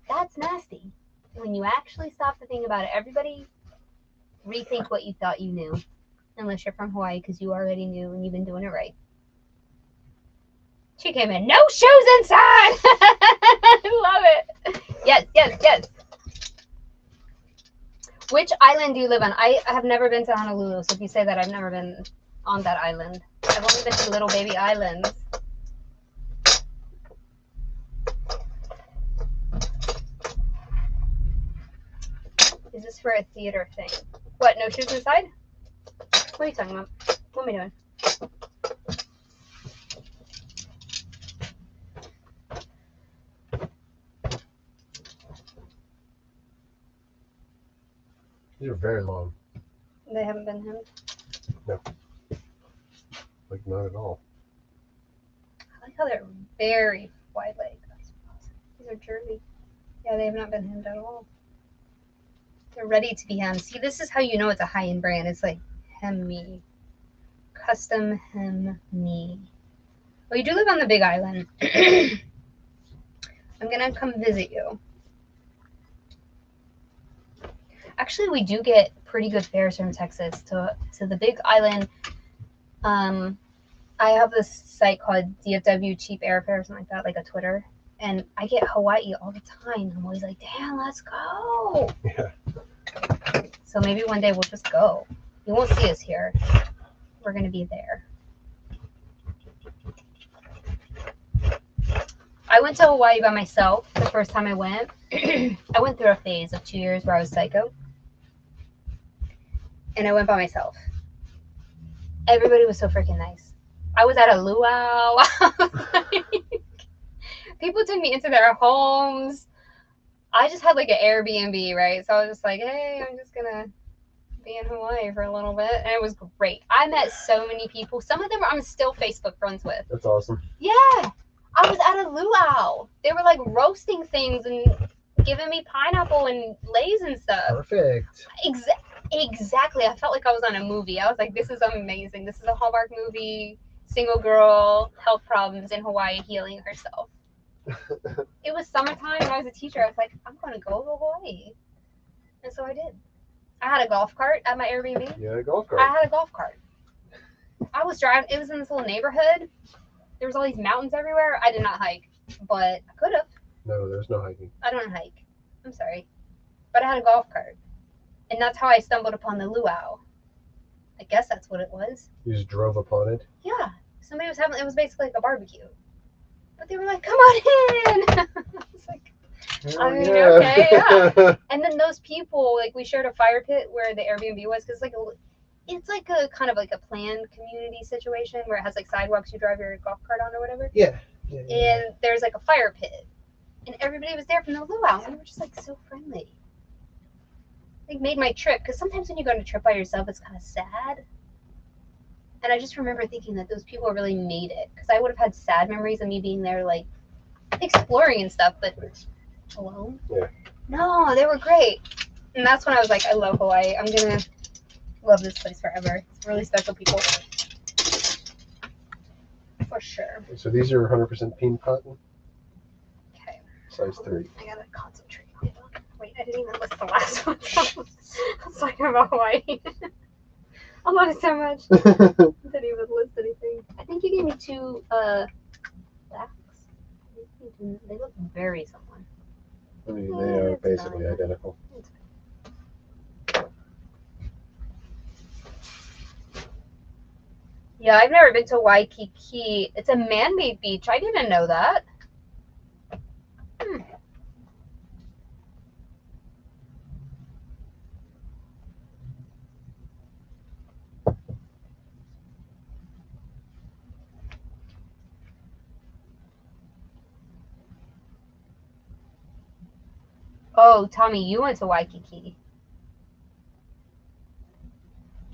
That's nasty. When you actually stop to think about it, everybody rethink what you thought you knew. Unless you're from Hawaii, because you already knew and you've been doing it right. She came in, no shoes inside! I love it. Yes, yes, yes. Which island do you live on? I have never been to Honolulu, so if you say that, I've never been on that island. I've only been to little baby islands. Is this for a theater thing? What, no shoes inside? What are you talking about? What am I doing? These are very long. They haven't been hemmed? No. Like, not at all. I like how they're very wide leg. These are jersey. Yeah, they have not been hemmed at all. They're ready to be hemmed. See, this is how you know it's a high-end brand. It's like hem me. Custom hem me. Well, you do live on the Big Island. I'm gonna come visit you. Actually, we do get pretty good fares from Texas to the Big Island. I have this site called DFW Cheap Airfare or something like that, like a Twitter, and I get Hawaii all the time. I'm always like, damn, let's go. Yeah. So maybe one day we'll just go. You won't see us here. We're gonna be there. I went to Hawaii by myself the first time I went. I went through a phase of 2 years where I was psycho. And I went by myself. Everybody was so freaking nice. I was at a luau. People took me into their homes. I just had like an Airbnb, right? So I was just like, hey, I'm just gonna be in Hawaii for a little bit. And it was great. I met so many people. Some of them I'm still Facebook friends with. That's awesome. Yeah. I was at a luau. They were like roasting things and giving me pineapple and Lay's and stuff. Perfect. Exactly. I felt like I was on a movie. I was like, this is amazing. This is a Hallmark movie. Single girl, health problems in Hawaii, healing herself. It was summertime and I was a teacher. I was like, I'm going to go to Hawaii. And so I did. I had a golf cart at my Airbnb. Yeah, golf cart. I had a golf cart. I was driving. It was in this little neighborhood. There was all these mountains everywhere. I did not hike, but I could have. No, there's no hiking. I don't hike. I'm sorry. But I had a golf cart. And that's how I stumbled upon the luau. I guess that's what it was. You just drove upon it? Yeah. Somebody was having, it was basically like a barbecue. But they were like, come on in. I was like, I mean, okay, yeah. And then those people, like, we shared a fire pit where the Airbnb was, because it's like a kind of like a planned community situation where it has like sidewalks you drive your golf cart on or whatever. Yeah. And there's like a fire pit. And everybody was there from the luau. And they were just like so friendly. Like made my trip, because sometimes when you go on a trip by yourself, it's kind of sad. And I just remember thinking that those people really made it, because I would have had sad memories of me being there, like exploring and stuff, but alone. Yeah. No, they were great, and that's when I was like, I love Hawaii. I'm gonna love this place forever. It's really special people, for sure. So these are 100% peen cotton. Okay. Size 3. I gotta concentrate. Wait, I didn't even list the last one. I was talking about Hawaii. I love it so much. Didn't even list anything. I think you gave me 2 backs. They look very similar. I mean, they are basically identical. Yeah, I've never been to Waikiki. It's a man-made beach. I didn't know that. Oh, Tommy, you went to Waikiki.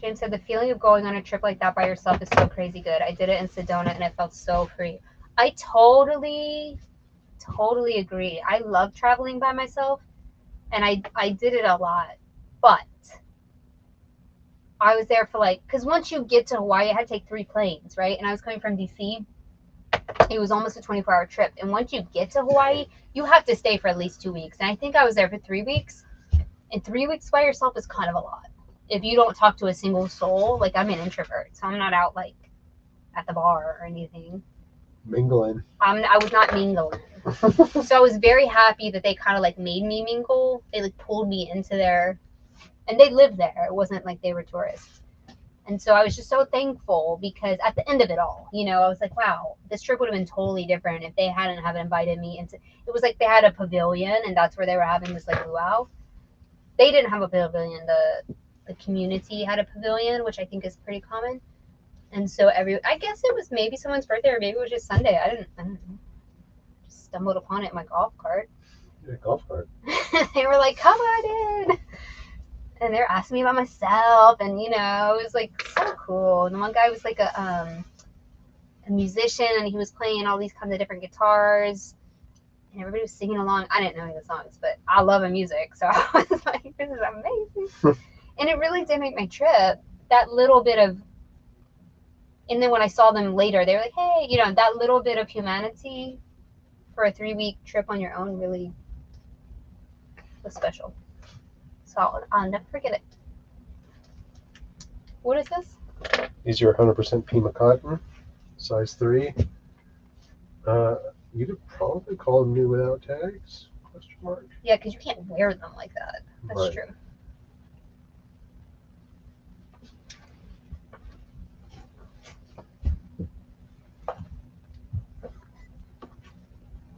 James said the feeling of going on a trip like that by yourself is so crazy good. I did it in Sedona and it felt so free. I totally agree. I love traveling by myself, and I did it a lot. But I was there for like, because once you get to Hawaii, I had to take 3 planes, right? And I was coming from DC. It was almost a 24-hour trip. And once you get to Hawaii, you have to stay for at least 2 weeks. And I think I was there for 3 weeks. And 3 weeks by yourself is kind of a lot. If you don't talk to a single soul, like I'm an introvert, so I'm not out like at the bar or anything. Mingling. I was not mingling. So I was very happy that they kind of like made me mingle. They like pulled me into their, and they lived there. It wasn't like they were tourists. And so I was just so thankful, because at the end of it all, you know, I was like, wow, this trip would have been totally different if they hadn't have invited me into, it was like they had a pavilion and that's where they were having this like luau. They didn't have a pavilion. The community had a pavilion, which I think is pretty common. And so I guess it was maybe someone's birthday, or maybe it was just Sunday. I don't know. Just stumbled upon it in my golf cart. Yeah, golf cart. They were like, come on in. And they're asking me about myself, and you know, it was like so cool. And the one guy was like a musician, and he was playing all these kinds of different guitars, and everybody was singing along. I didn't know any of the songs, but I love music, so I was like, this is amazing. And it really did make my trip. That little bit of, and then when I saw them later, they were like, hey, you know, that little bit of humanity for a 3-week trip on your own really was special. So I'll never forget it. What is this? These are 100% Pima cotton, size 3. You could probably call them new without tags? Question mark. Yeah, because you can't wear them like that. That's Right. true.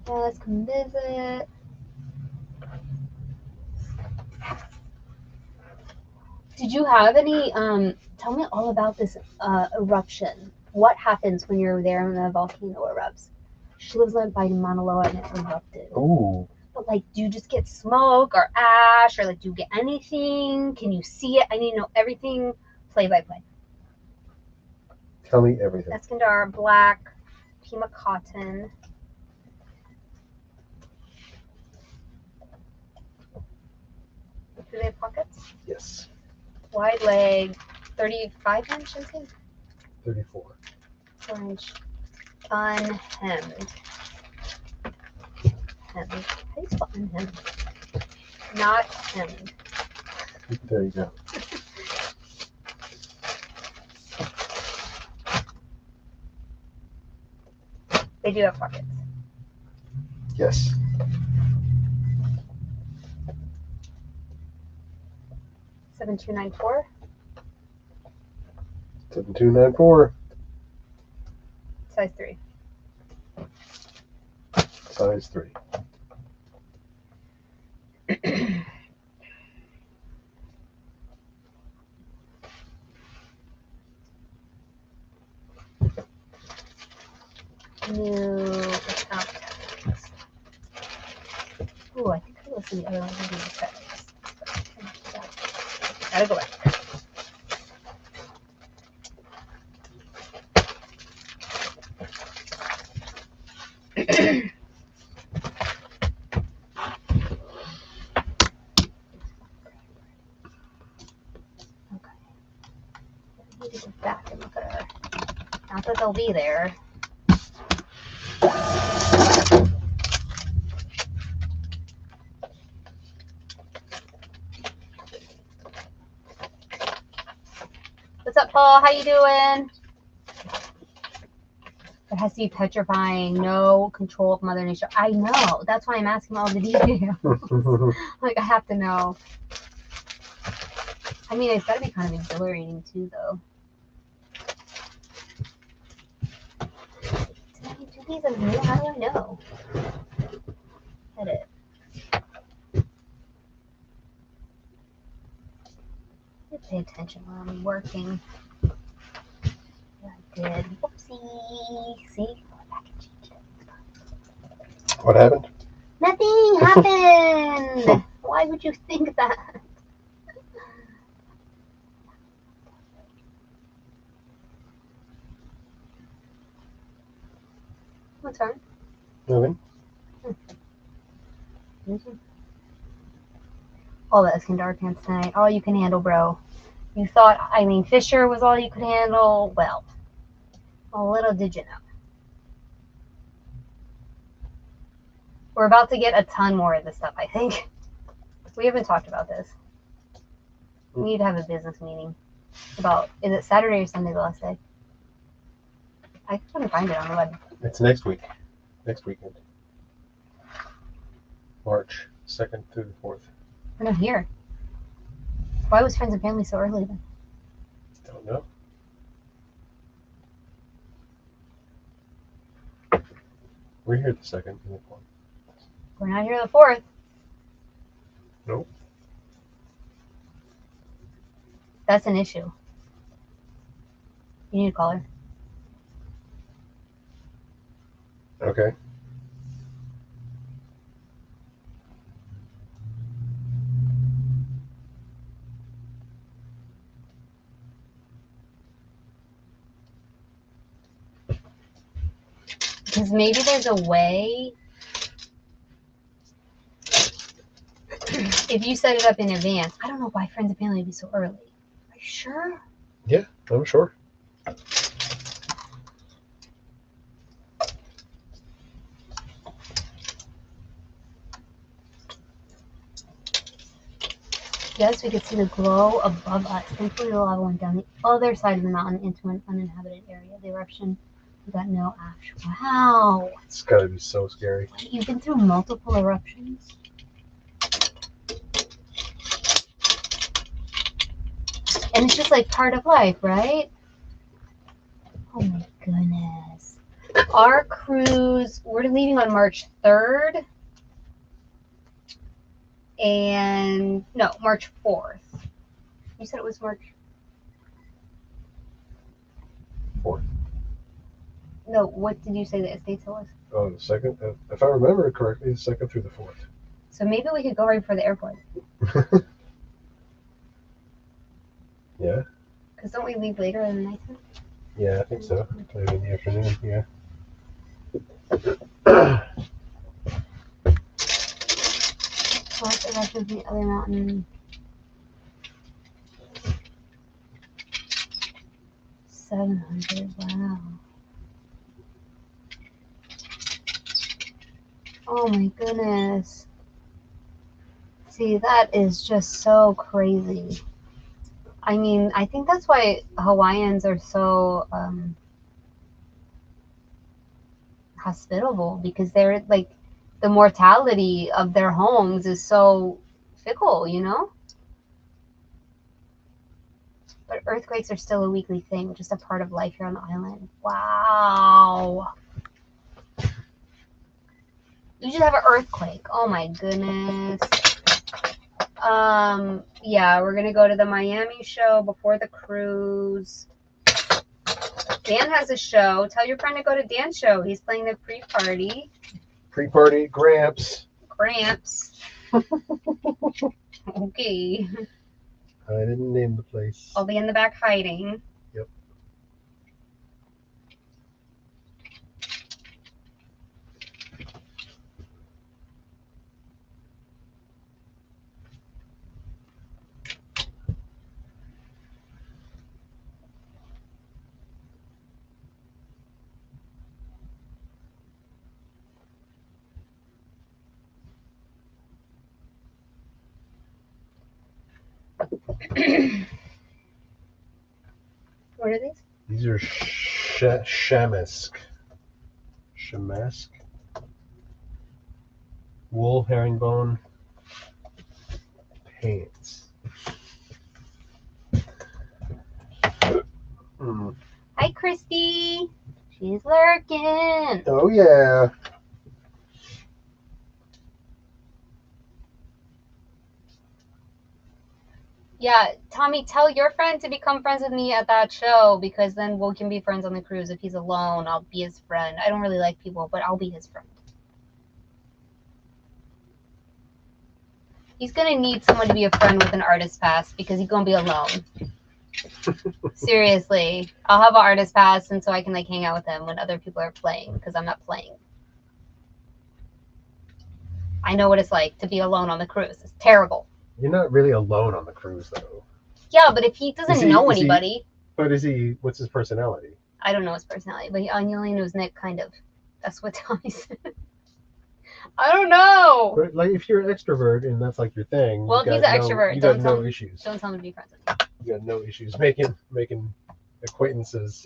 Yeah, let's come visit. Did you have any, tell me all about this eruption. What happens when you're there and the volcano erupts? She lives like by Mauna Loa and it erupted. Oh. But like, do you just get smoke or ash, or like, do you get anything? Can you see it? I need to know everything, play by play. Tell me everything. Eskandar, black, Pima cotton. Do they have pockets? Yes. Wide leg, 35 inch, I think. 34. 4-inch, unhemmed. Hemmed. How do you spell unhemmed? Not hemmed. There you go. They do have pockets. Yes. 7294. 7294. Size 3. Size 3. New account tags. Ooh, I think I listened to the other one. Gotta go back. I need to go back and look at her. Not that they'll be there. What's up, Paul? How you doing? It has to be petrifying. No control of Mother Nature. I know. That's why I'm asking all the details. Like, I have to know. I mean, it's got to be kind of exhilarating, too, though. Did I do these as new? How do I know? Edit. I pay attention when I'm working. Yeah, I did. Whoopsie. See? What happened? Nothing happened. Why would you think that? What's wrong? Nothing. All that skin dark pants tonight. All you can handle, bro. You thought Eileen Fisher was all you could handle? Well, a little did you know. We're about to get a ton more of this stuff, I think. We haven't talked about this. We need to have a business meeting about, is it Saturday or Sunday the last day? I couldn't find it on the web. It's next week. Next weekend. March 2nd through the 4th. We're not here. Why was Friends and Family so early then? Don't know. We're here the 2nd and the 4th. We're not here the 4th. Nope. That's an issue. You need to call her. Okay. Because maybe there's a way, if you set it up in advance. I don't know why Friends and Family would be so early. Are you sure? Yeah, I'm sure. Yes, we could see the glow above us. Thankfully, the lava went down the other side of the mountain into an uninhabited area. The eruption, we got no ash. Wow. It's gotta be so scary. Wait, you've been through multiple eruptions? And it's just like part of life, right? Oh my goodness. Our cruise, we're leaving on March 3rd. And no, March 4th. You said it was March 4th. No, what did you say the estate sale was? Oh, the 2nd. If I remember it correctly, the 2nd through the 4th. So maybe we could go right before the airport. Yeah. Because don't we leave later in the night time? Yeah, I think so. Maybe in the afternoon. Yeah. Plus eruptions in the other mountain. $700. Wow. Oh my goodness. See, that is just so crazy. I mean, I think that's why Hawaiians are so hospitable, because they're like, the mortality of their homes is so fickle, you know? But earthquakes are still a weekly thing, just a part of life here on the island. Wow. You just have an earthquake. Oh my goodness. Yeah, we're gonna go to the Miami show before the cruise. Dan has a show. Tell your friend to go to Dan's show. He's playing the pre-party. Pre-party Gramps. Gramps. Okay. I didn't name the place. I'll be in the back hiding. Yep. What are these? These are shamask. Shamask. Wool herringbone pants. Hi, Christy. She's lurking. Oh yeah. Yeah, Tommy, tell your friend to become friends with me at that show, because then we can be friends on the cruise. If he's alone, I'll be his friend. I don't really like people, but I'll be his friend. He's gonna need someone to be a friend with an artist pass, because he's gonna be alone. Seriously, I'll have an artist pass, and so I can like hang out with him when other people are playing, because I'm not playing. I know what it's like to be alone on the cruise. It's terrible. You're not really alone on the cruise, though. Yeah, but if he doesn't know anybody. But is he? What's his personality? I don't know his personality, but he only knows Nick, kind of. That's what Tommy said. I don't know. But like, if you're an extrovert and that's like your thing, well, if he's an extrovert, you got no issues. Don't tell him to be friends with me. You got no issues making acquaintances.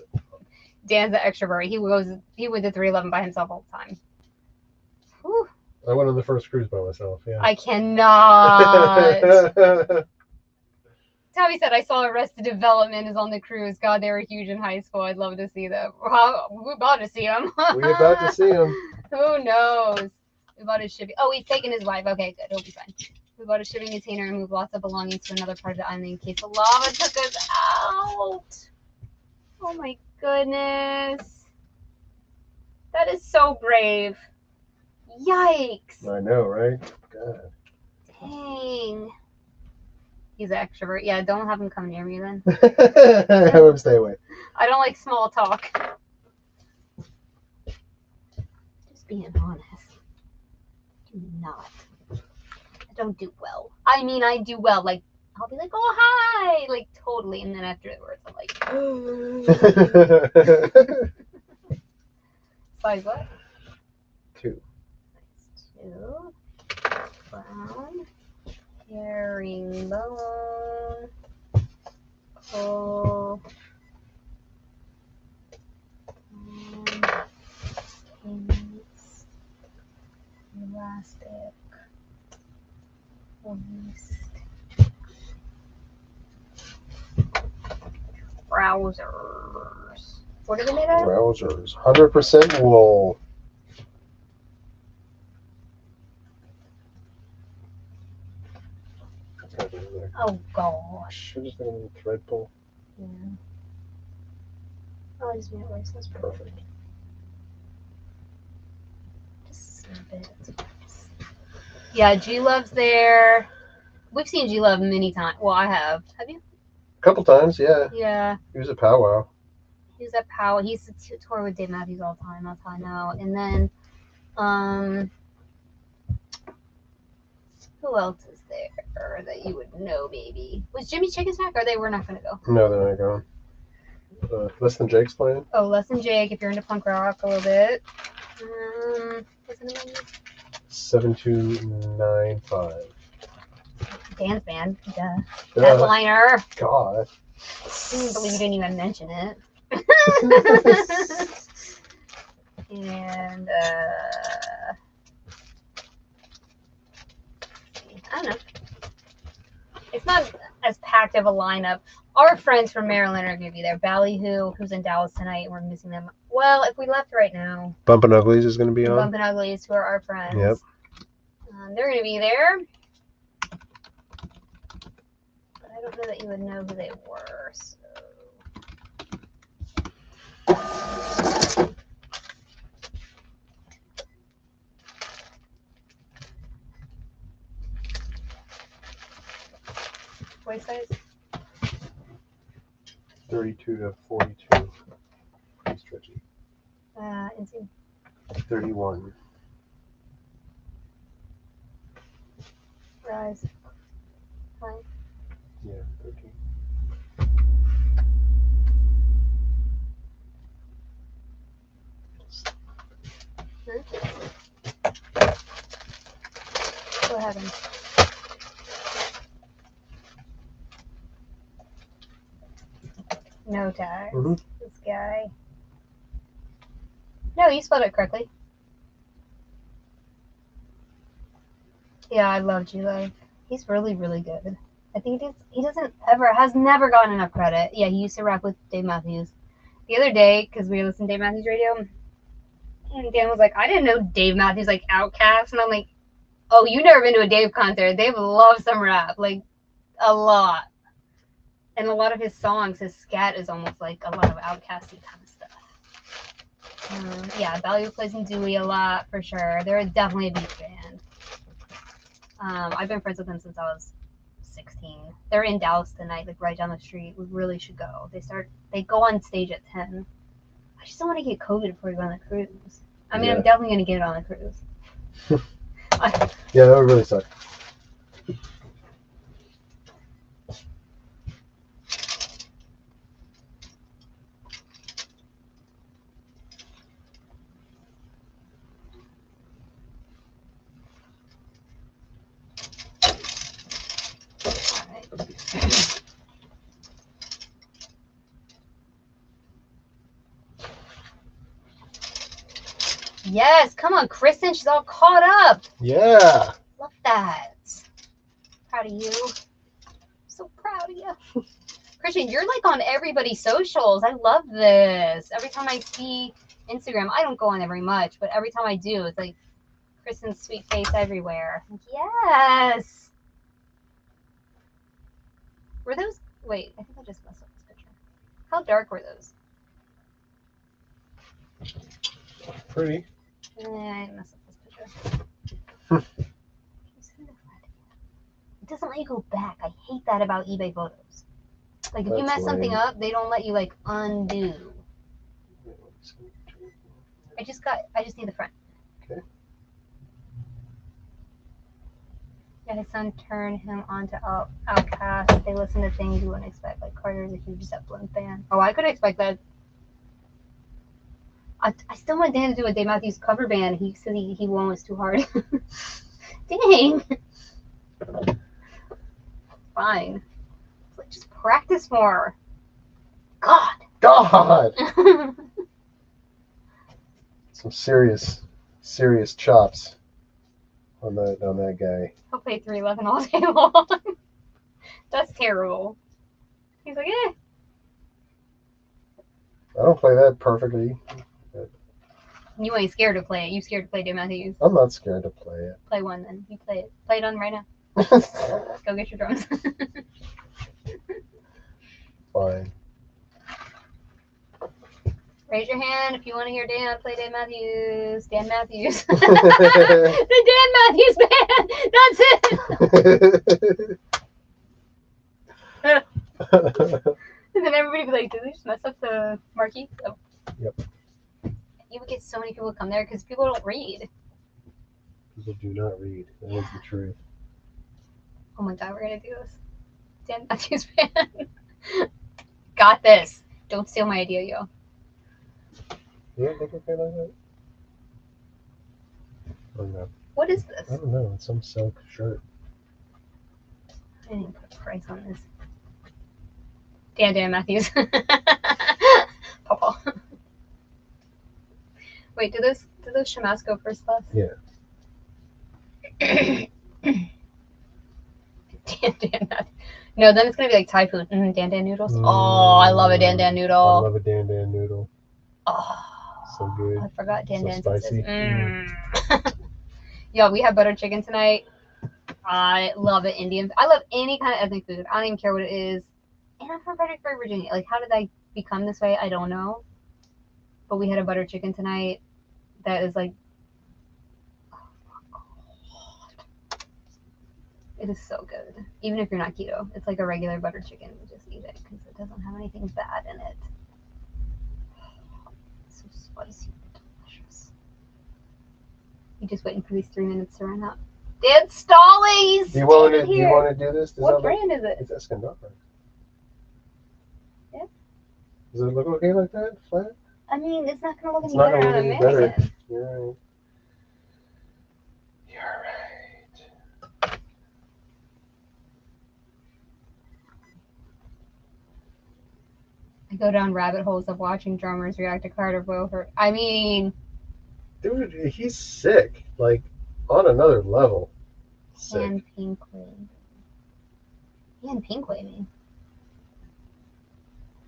Dan's an extrovert. He went to 311 by himself all the time. Whew. I went on the first cruise by myself. Yeah. I cannot. Tommy said, I saw Arrested Development is on the cruise. God, they were huge in high school. I'd love to see them. We're about to see them. We're about to see them. Who knows? We bought a shipping. Oh, he's taking his wife. Okay, good. He'll be fine. We bought a shipping container and moved lots of belongings to another part of the island in case the lava took us out. Oh my goodness. That is so brave. Yikes. I know, right? God. Dang. He's an extrovert. Yeah, don't have him come near me then. Have him stay away. I don't like small talk. Just being honest. Do not. I don't do well. I mean, I do well. Like, I'll be like, oh, hi. Like, totally. And then afterwards, I'm like, size what? 2. Size 2. Brown. Herringbone. Cool. Elastic. Waist. Trousers. What are they made of? Trousers. 100% wool. Oh gosh. Should just have a thread pull. Yeah. Oh, I just made it worse. That's Perfect. Just snip it. Yeah, G Love's there. We've seen G Love many times. Well, I have. Have you? A couple times, yeah. Yeah. He was a powwow. He was at Powell. He used to tour with Dave Matthews all the time. That's how I know. And then, who else is there that you would know? Maybe was Jimmy Chickens back, or they were not going to go? No, they're not going. Less Than Jake's playing. Oh, Less Than Jake, if you're into punk rock a little bit. What's the name? 7295. Dance Band. Duh. Headliner. God. I can't believe you didn't even mention it. And, I don't know. It's not as packed of a lineup. Our friends from Maryland are going to be there. Ballyhoo, who's in Dallas tonight, we're missing them. Well, if we left right now. Bumpin' Uglies is going to be on. Bumpin' Uglies, who are our friends. Yep. They're going to be there. But I don't know that you would know who they were, so. Waist size? 32 to 42. Pretty stretchy. Insane. 31. Rise. Fine. Yeah, 13. What happened? No tags. Mm-hmm. This guy. No, you spelled it correctly. Yeah, I love G-Life. He's really, really good. I think he has never gotten enough credit. Yeah, he used to rap with Dave Matthews. The other day, because we were listening to Dave Matthews Radio, and Dan was like, I didn't know Dave Matthews like Outkast. And I'm like, oh, you never been to a Dave concert. Dave loves some rap, like a lot. And a lot of his songs, his scat is almost like a lot of Outkasty kind of stuff. Yeah, Ballyhoo plays in Dewey a lot for sure. They're definitely a beach band. I've been friends with them since I was 16. They're in Dallas tonight, like right down the street. We really should go. They go on stage at 10. I just don't want to get COVID before we go on the cruise. I mean, I'm definitely going to get it on the cruise. Yeah, that would really suck. Yes, come on, Kristen. She's all caught up. Yeah. Love that. Proud of you. So proud of you. Christian, you're like on everybody's socials. I love this. Every time I see Instagram, I don't go on it very much, but every time I do, it's like Kristen's sweet face everywhere. Yes. Were those? Wait, I think I just messed up this picture. How dark were those? Pretty. I messed up this picture. It doesn't let you go back. I hate that about eBay photos. Like if you mess something up, they don't let you like undo. I just need the front. Okay. Yeah, his son turned him on to Outkast. They listen to things you wouldn't expect. Like Carter's a huge Zeppelin fan. Oh, I could expect that. I still want Dan to do a Dave Matthews cover band. He said he won was too hard. Dang. Fine. It's like just practice more. God. Some serious chops on that guy. He'll play 311 all day long. That's terrible. He's like, eh. I don't play that perfectly. You ain't scared to play it. You scared to play Dave Matthews. I'm not scared to play it. Play one then. You play it. Play it on right now. Go get your drums. Fine. Raise your hand if you want to hear Dan play Dave Matthews. Dan Matthews. The Dan Matthews Band. That's it. And then everybody would be like, did they just mess up the marquee? Oh. Yep. You would get so many people to come there because people don't read. People do not read. That is the truth. Oh my God, we're going to do this. Dan Matthews Band. Got this. Don't steal my idea, yo. You don't look okay like that? Oh no. What is I this? don't know. It's some silk shirt. I didn't put a price on this. Dan Matthews. Papa. Wait, did those Shamas go first class? Yeah. Dan Matthews. No, then it's gonna be like Thai food. Dan noodles. Oh, I love a Dan I noodle. love a Dan noodle. Oh, So good. I forgot Dan So spicy. Yeah, we had butter chicken tonight. I love it. Indian. I love any kind of ethnic food. I don't even care what it is. And I'm from Fredericksburg, Virginia. Like, how did I become this way? I don't know. But we had a butter chicken tonight that is like, oh my God. It is so good. Even if you're not keto, it's like a regular butter chicken. You just eat it because it doesn't have anything bad in it. It's so spicy and delicious. You just waiting for these 3 minutes to run out. Dad Stollies! Do you want to do this? What brand is it? It's Eskandar. Yeah. Does it look okay like that? Flat? I mean, it's not gonna look It's any not better gonna on a look any better. mannequin. You're right. You're right. I go down rabbit holes of watching drummers react to Carter Beaufort. I mean, Dude, he's sick. Like, on another level. Sick. hand pink wave. Hand pink waving.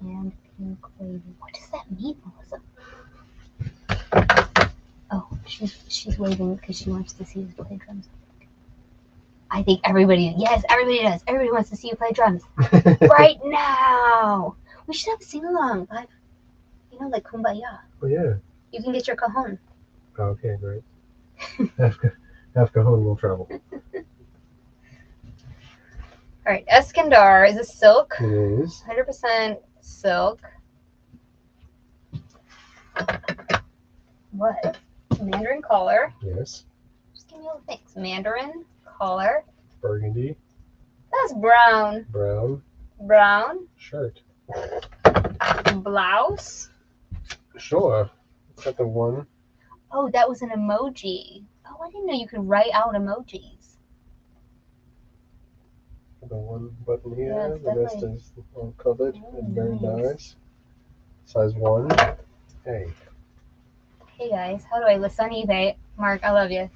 Hand pink waving. What does that mean, Melissa? Oh, she's waving because she wants to see us play drums. I think everybody does. Everybody wants to see you play drums. Right now. We should have a sing-along. You know, like Kumbaya. Oh, yeah. You can get your cajon. Okay, great. Half cajon will travel. All right, Eskandar is a silk. It is. 100% silk. What? Mandarin collar. Yes. Just give me all the things. Mandarin collar. Burgundy. That's brown. Brown. Brown. Shirt. Blouse. Sure. Got the one. Oh, that was an emoji. Oh, I didn't know you could write out emojis. The one button here. Yes, the rest definitely. is all covered and very nice. nice. Size 1. Hey. Hey guys, how do I list on eBay? Mark, I love you.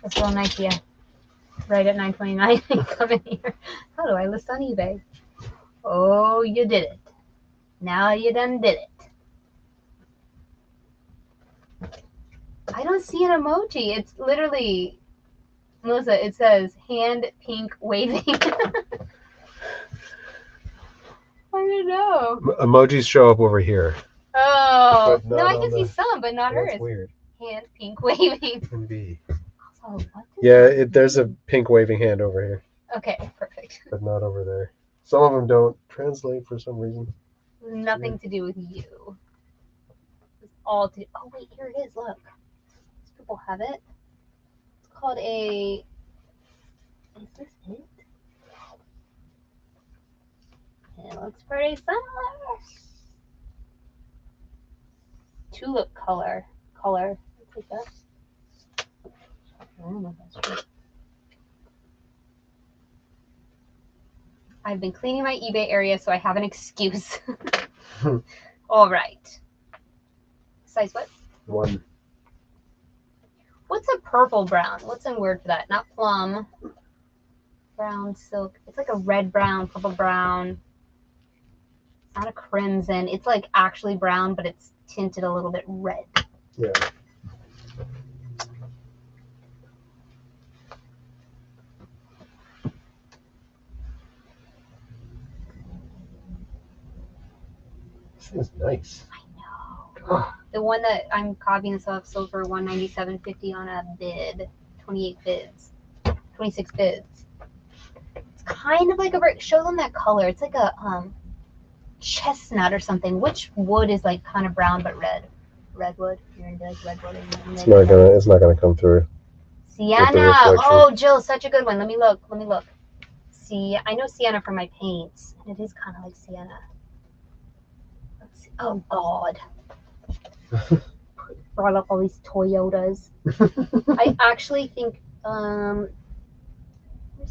That's real nice of you. Right at 9:29, come in here. How do I list on eBay? Oh, you did it. Now you done did it. I don't see an emoji. It's literally, Melissa, it says hand pink waving. I don't know. Emojis show up over here. Oh, But not no, I on can see the- some, but not That's hers. weird. Hand pink waving. Can be. Also, what does Yeah, that there's a mean? pink waving hand over here, Okay, perfect. but not over there. Some of them don't translate for some reason. Nothing to do with you. It's all to. Oh wait, here it is. Look, these people have it. It's called a. Is this it? It looks pretty similar. Tulip color. I'll take that. I don't know if that's true. I've been cleaning my eBay area, so I have an excuse. All right. Size what? 1. What's a purple brown? What's in word for that? Not plum. Brown silk. It's like a red brown, purple brown. It's not a crimson. It's like actually brown, but it's tinted a little bit red. Yeah. This thing's nice. I know. Oh, The one that I'm copying this off sold for $197.50 on a bid. 28 bids. 26 bids. It's kind of like a show them that color. It's like a chestnut or something. Which wood is like kind of brown but red? Redwood. You're into like redwood. it's not gonna come through. Sienna. Oh, Jill, such a good one. Let me look. See, I know sienna from my paints, and it is kind of like sienna. Let's see. Oh God. Brought up all these Toyotas. I actually think where's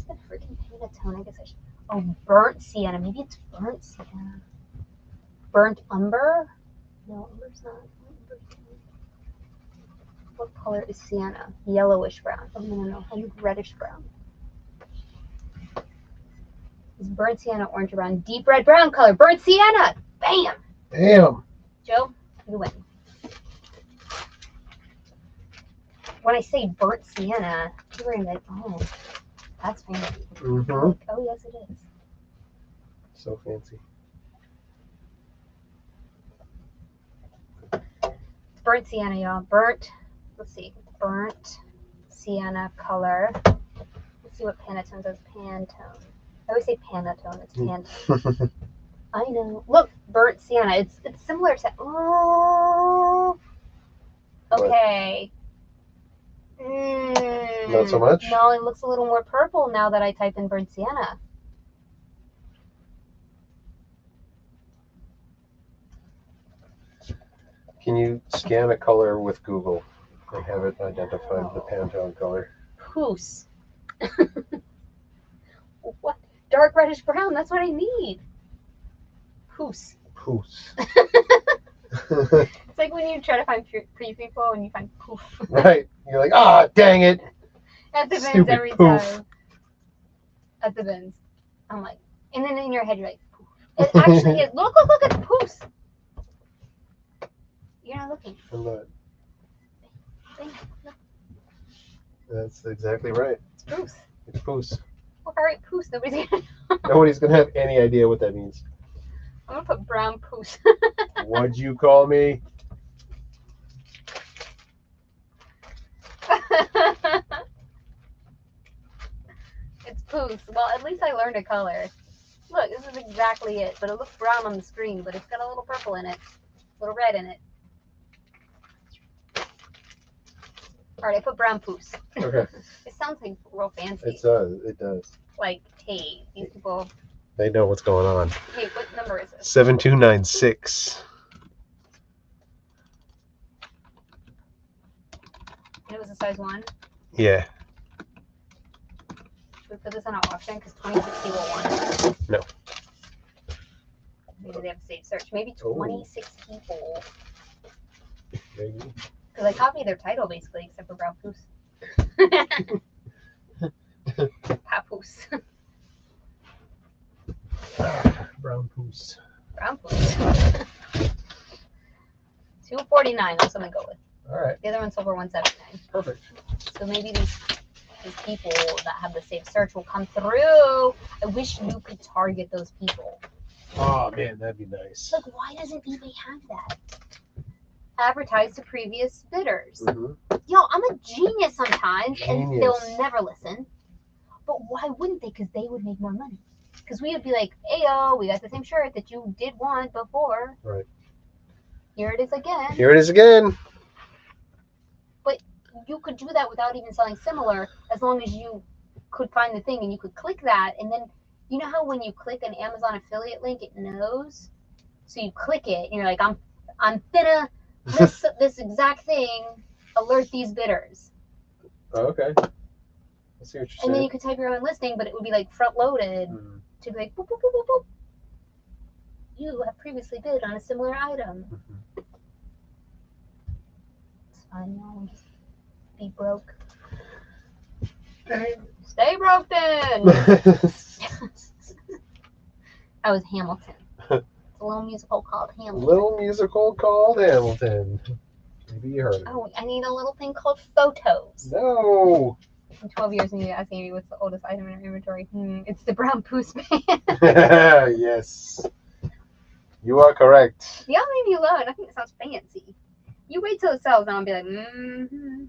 the freaking Pantone? I guess I should. Oh, burnt sienna. Maybe it's burnt sienna. Burnt umber? No, umber's not. What color is sienna? Yellowish brown. Oh no. I need reddish brown. Is burnt sienna orange or brown? Deep red brown color. Burnt sienna. Bam. Damn. Joe, you win. When I say burnt sienna, you're going to be like, oh, that's fancy. Mm-hmm. Like, oh, yes, it is. So fancy. Burnt sienna, y'all. Burnt, let's see, burnt sienna color. Let's see what Pantone does. Pantone. I always say Pantone. It's Pantone. I know. Look, burnt sienna. It's similar to. Oh. Okay. Not so much? No, it looks a little more purple now that I type in burnt sienna. Can you scan a color with Google and have it identify the Pantone color? Poos. What? Dark reddish brown. That's what I need. Poos. Poos. It's like when you try to find pretty people and you find poof. Right. You're like, ah, dang it. At the bins Stupid every poof. time. At the bins. I'm like, and then in your head you're like, poof. It actually is. Look at the poofs. You're not looking. I'm not. Look, That's exactly right. it's poofs. It's poos. Look, I write poofs. Nobody's gonna know. Nobody's going to have any idea what that means. I'm gonna put brown poofs. What'd you call me? It's poofs. Well, at least I learned a color. Look, this is exactly it. But it looks brown on the screen, but it's got a little purple in it. A little red in it. All right, I put brown poofs. Okay. It sounds like real fancy. It does. It does. Like, hey, these people. They know what's going on. Hey, what number is this? 7296. It was a size 1. Yeah. Should we put this on an auction? Because 2060 will want it. No. Maybe they have to save search. Maybe 26 people. Maybe. Because I copied their title basically, except for brown poofs. Papoose. Brown poos. Brown poofs. 249. That's what I'm gonna go with. All right. The other one's sold for 179. Perfect. So maybe these people that have the saved search will come through. I wish you could target those people. Oh man, that'd be nice. Like, why doesn't eBay have that? Advertise to previous bidders. Mm-hmm. Yo, I'm a genius sometimes, and Genius. they'll never listen. But why wouldn't they? Because they would make more money. Because we would be like, "Ayo, we got the same shirt that you did want before. Right. Here it is again." Here it is again. But you could do that without even selling similar, as long as you could find the thing and you could click that, and then you know how when you click an Amazon affiliate link, it knows. So you click it, and you're like, "I'm finna this exact thing. Alert these bidders." Oh, okay. I see what you're saying. And then you could type your own listing, but it would be like front loaded to be like, boop, boop, boop, boop, boop. You have previously bid on a similar item. Mm-hmm. It's fine, y'all. Just be broke. Dang. Stay broke then. That was Hamilton. It's a little musical called Hamilton. Little musical called Hamilton. Maybe you heard it. Oh, I need a little thing called photos. No. In 12 years, and you're asking me what's the oldest item in our inventory. It's the brown poos band. Yes. You are correct. Y'all leave me alone. I think it sounds fancy. You wait till it sells, and I'll be like, mm-hmm.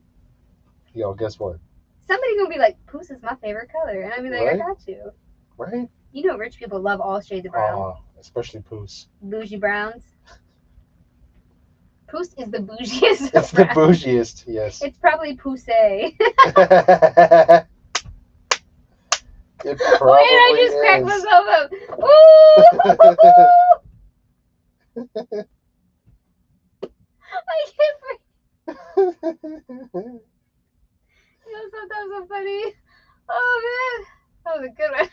Yo, guess what? Somebody gonna be like, poos is my favorite color. And I'll be like, Right? I got you. Right? You know rich people love all shades of brown. Oh, especially poos. Bougie browns. Poos is the bougiest It's of the browns. bougiest, yes. It's probably poussé. It Wait, I probably just cracked is. myself up. Ooh! I can't breathe. You know, sometimes I'm funny. Oh man, that was a good one.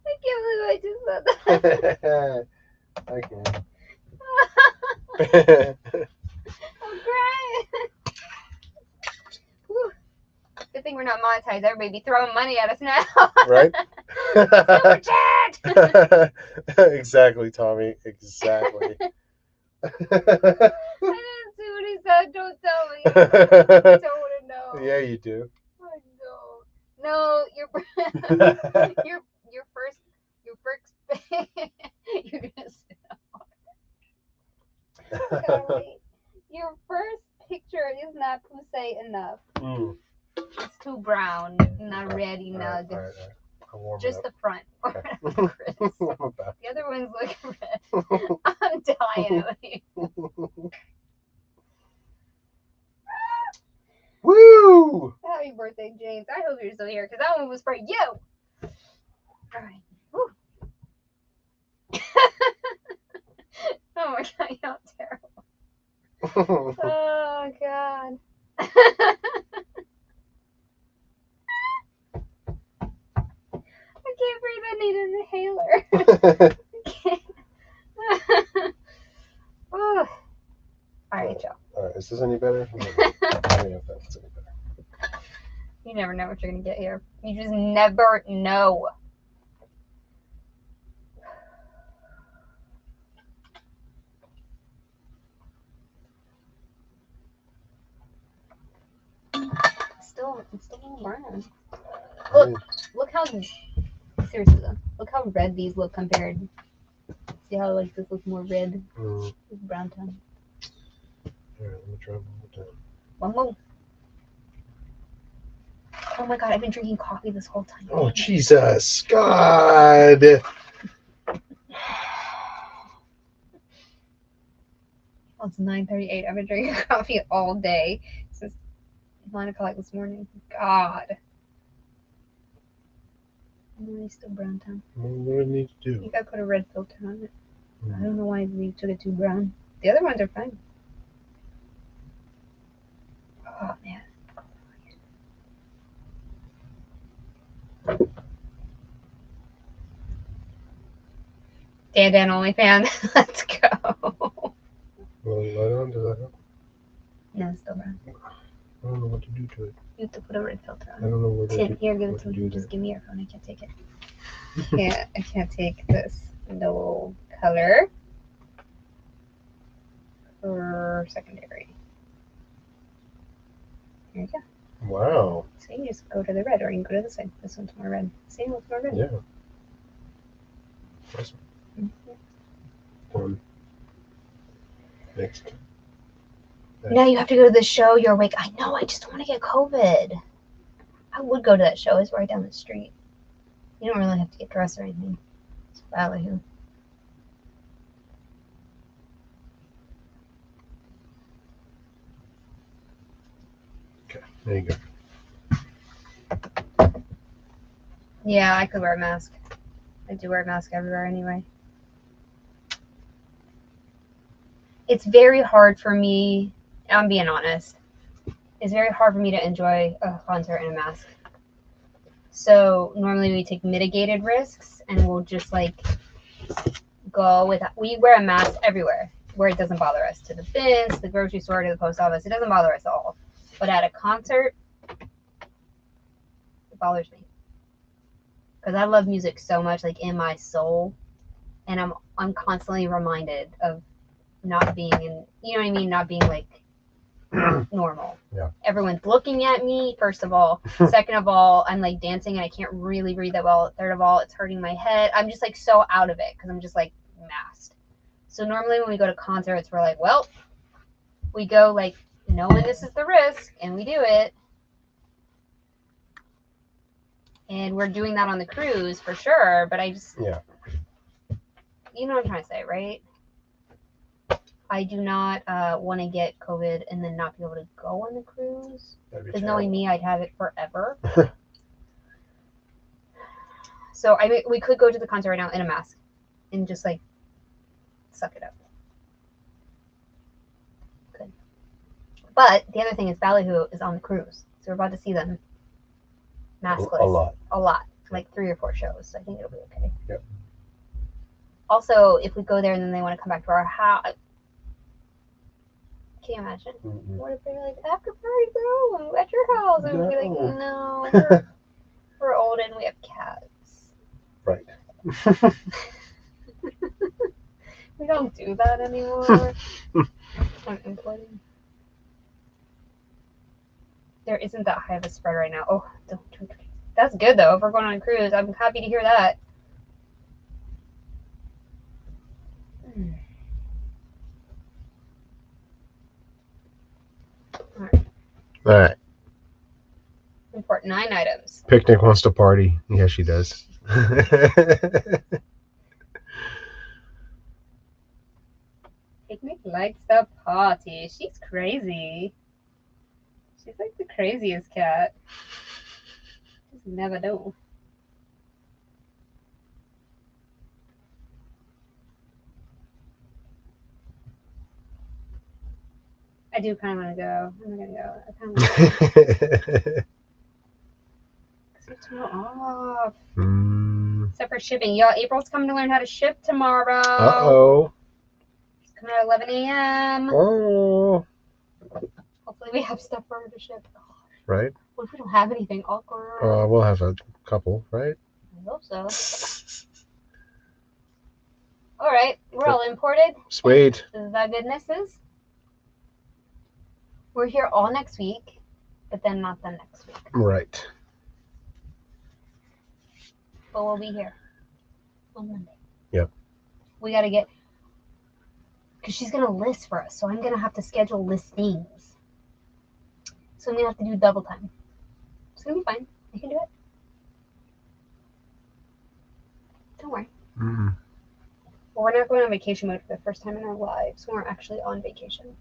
I can't believe I just said that. I can. I'm crying. Whew. Good thing we're not monetized. Everybody be throwing money at us now. Right? Super chat. Exactly, Tommy. Exactly. I didn't see what he said. Don't tell me. I don't want to know. Yeah, you do. I know. No, your first you're gonna say Golly. Your first picture is not Pusey enough. Mm. It's too brown, not red enough. All right. I'll warm Just it the front. Okay. Chris. up. I'm about The other ones look red. I'm dying of you. Woo! Happy birthday, James. I hope you're still here because that one was for you. All right. Woo. Oh my god, y'all terrible. Oh god. I can't breathe. I need an inhaler. Oh. All right, y'all. All right, is this any better? I don't know if that's any better. You never know what you're gonna get here. You just never know. It's still brown. Look how seriously though. Look how red these look compared. See how like this looks more red. This brown tone. All right, let me try one more time. One more. Oh my god, I've been drinking coffee this whole time. Oh Jesus, God! Well, it's 9:38. I've been drinking coffee all day since 9 o'clock this morning. God. No, it's still brown tone. What do I need to do? You gotta put a red filter on it. I don't know why you took it too brown. The other ones are fine. Oh man. Dan OnlyFans. Let's go. Will it light on? Does that help? No, it's still brown. I don't know what to do to it. You have to put a red filter on. I don't know what to do. Here, give it to me. Just give me your phone. I can't take it. I can't take this. No color for secondary. There you go. Wow. So you just go to the red, or you can go to this one. This one's more red. See, it looks more red. Yeah. Awesome. Next. Now you have to go to the show. You're awake. I know. I just don't want to get COVID. I would go to that show. It's right down the street. You don't really have to get dressed or anything. It's ballyhoo. Okay, there you go. Yeah, I could wear a mask. I do wear a mask everywhere anyway. It's very hard for me, I'm being honest, it's very hard for me to enjoy a concert in a mask. So normally we take mitigated risks and we'll just like go with, we wear a mask everywhere where it doesn't bother us. To the bins, to the grocery store, to the post office, it doesn't bother us at all. But at a concert, it bothers me. Because I love music so much, like in my soul. And I'm constantly reminded of not being in, you know what I mean? Not being like normal. Yeah. Everyone's looking at me, first of all. Second of all, I'm like dancing and I can't really read that well. Third of all, it's hurting my head. I'm just like so out of it because I'm just like masked. So normally when we go to concerts, we're like, well, we go like knowing this is the risk and we do it. And we're doing that on the cruise for sure. But I just, yeah. You know what I'm trying to say, right? I do not want to get COVID and then not be able to go on the cruise. Because knowing me, I'd have it forever. So I mean, we could go to the concert right now in a mask and just like suck it up. Good. But the other thing is Ballyhoo is on the cruise, so we're about to see them maskless A lot. Like 3 or 4 shows. So I think it'll be okay. Yep. Also, if we go there and then they want to come back to our house, can you imagine? Mm-mm. What if they're like, after party, bro, at your house? And we'll be like, No. no, we're old and we have cats. Right. We don't do that anymore. I'm importing. There isn't that high of a spread right now. Oh, don't. That's good though. If we're going on a cruise, I'm happy to hear that. All right. Import 9 items. Picnic wants to party. Yeah, she does. Picnic likes the party. She's crazy. She's like the craziest cat. Just never know. I do kind of want to go. I'm not gonna go. I kind of want to go. It's off. Except for shipping. Y'all, April's coming to learn how to ship tomorrow. Uh-oh. She's coming at 11 a.m. Oh. Hopefully we have stuff for her to ship. Oh, Right. what if we don't have anything? Awkward. We'll have a couple, right? I hope so. All right, we're all imported. Sweet. The goodnesses. We're here all next week, but then not the next week. Right. But we'll be here on Monday. Yep. We got to get, because she's going to list for us, so I'm going to have to schedule listings. So I'm going to have to do double time. It's going to be fine. I can do it. Don't worry. Mm. Well, we're not going on vacation mode for the first time in our lives. We're actually on vacation.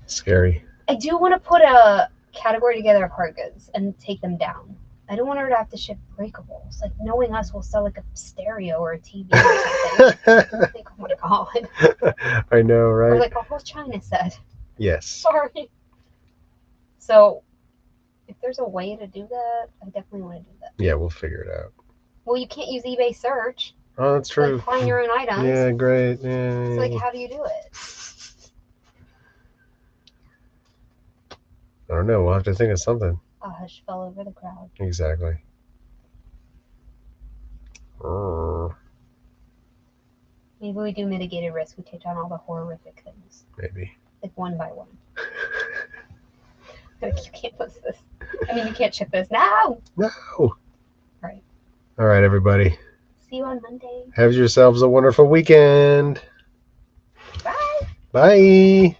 Scary. I do want to put a category together of hard goods and take them down. I don't want her to have to ship breakables. Like, knowing us, we'll sell like a stereo or a TV or something. Like, oh my god. I know, right? Or like a whole China set. Yes. Sorry. So, if there's a way to do that, I definitely want to do that. Yeah, we'll figure it out. Well, you can't use eBay search. Oh, that's true. Like, find your own items. Yeah, great. Yeah. It's like, how do you do it? I don't know. We'll have to think of something. A hush fell over the crowd. Exactly. Maybe we do mitigated risk. We take down all the horrific things. Maybe. Like, one by one. Like, you can't list this. I mean, you can't ship this. No! No. Right. All right, everybody. See you on Monday. Have yourselves a wonderful weekend. Bye. Bye.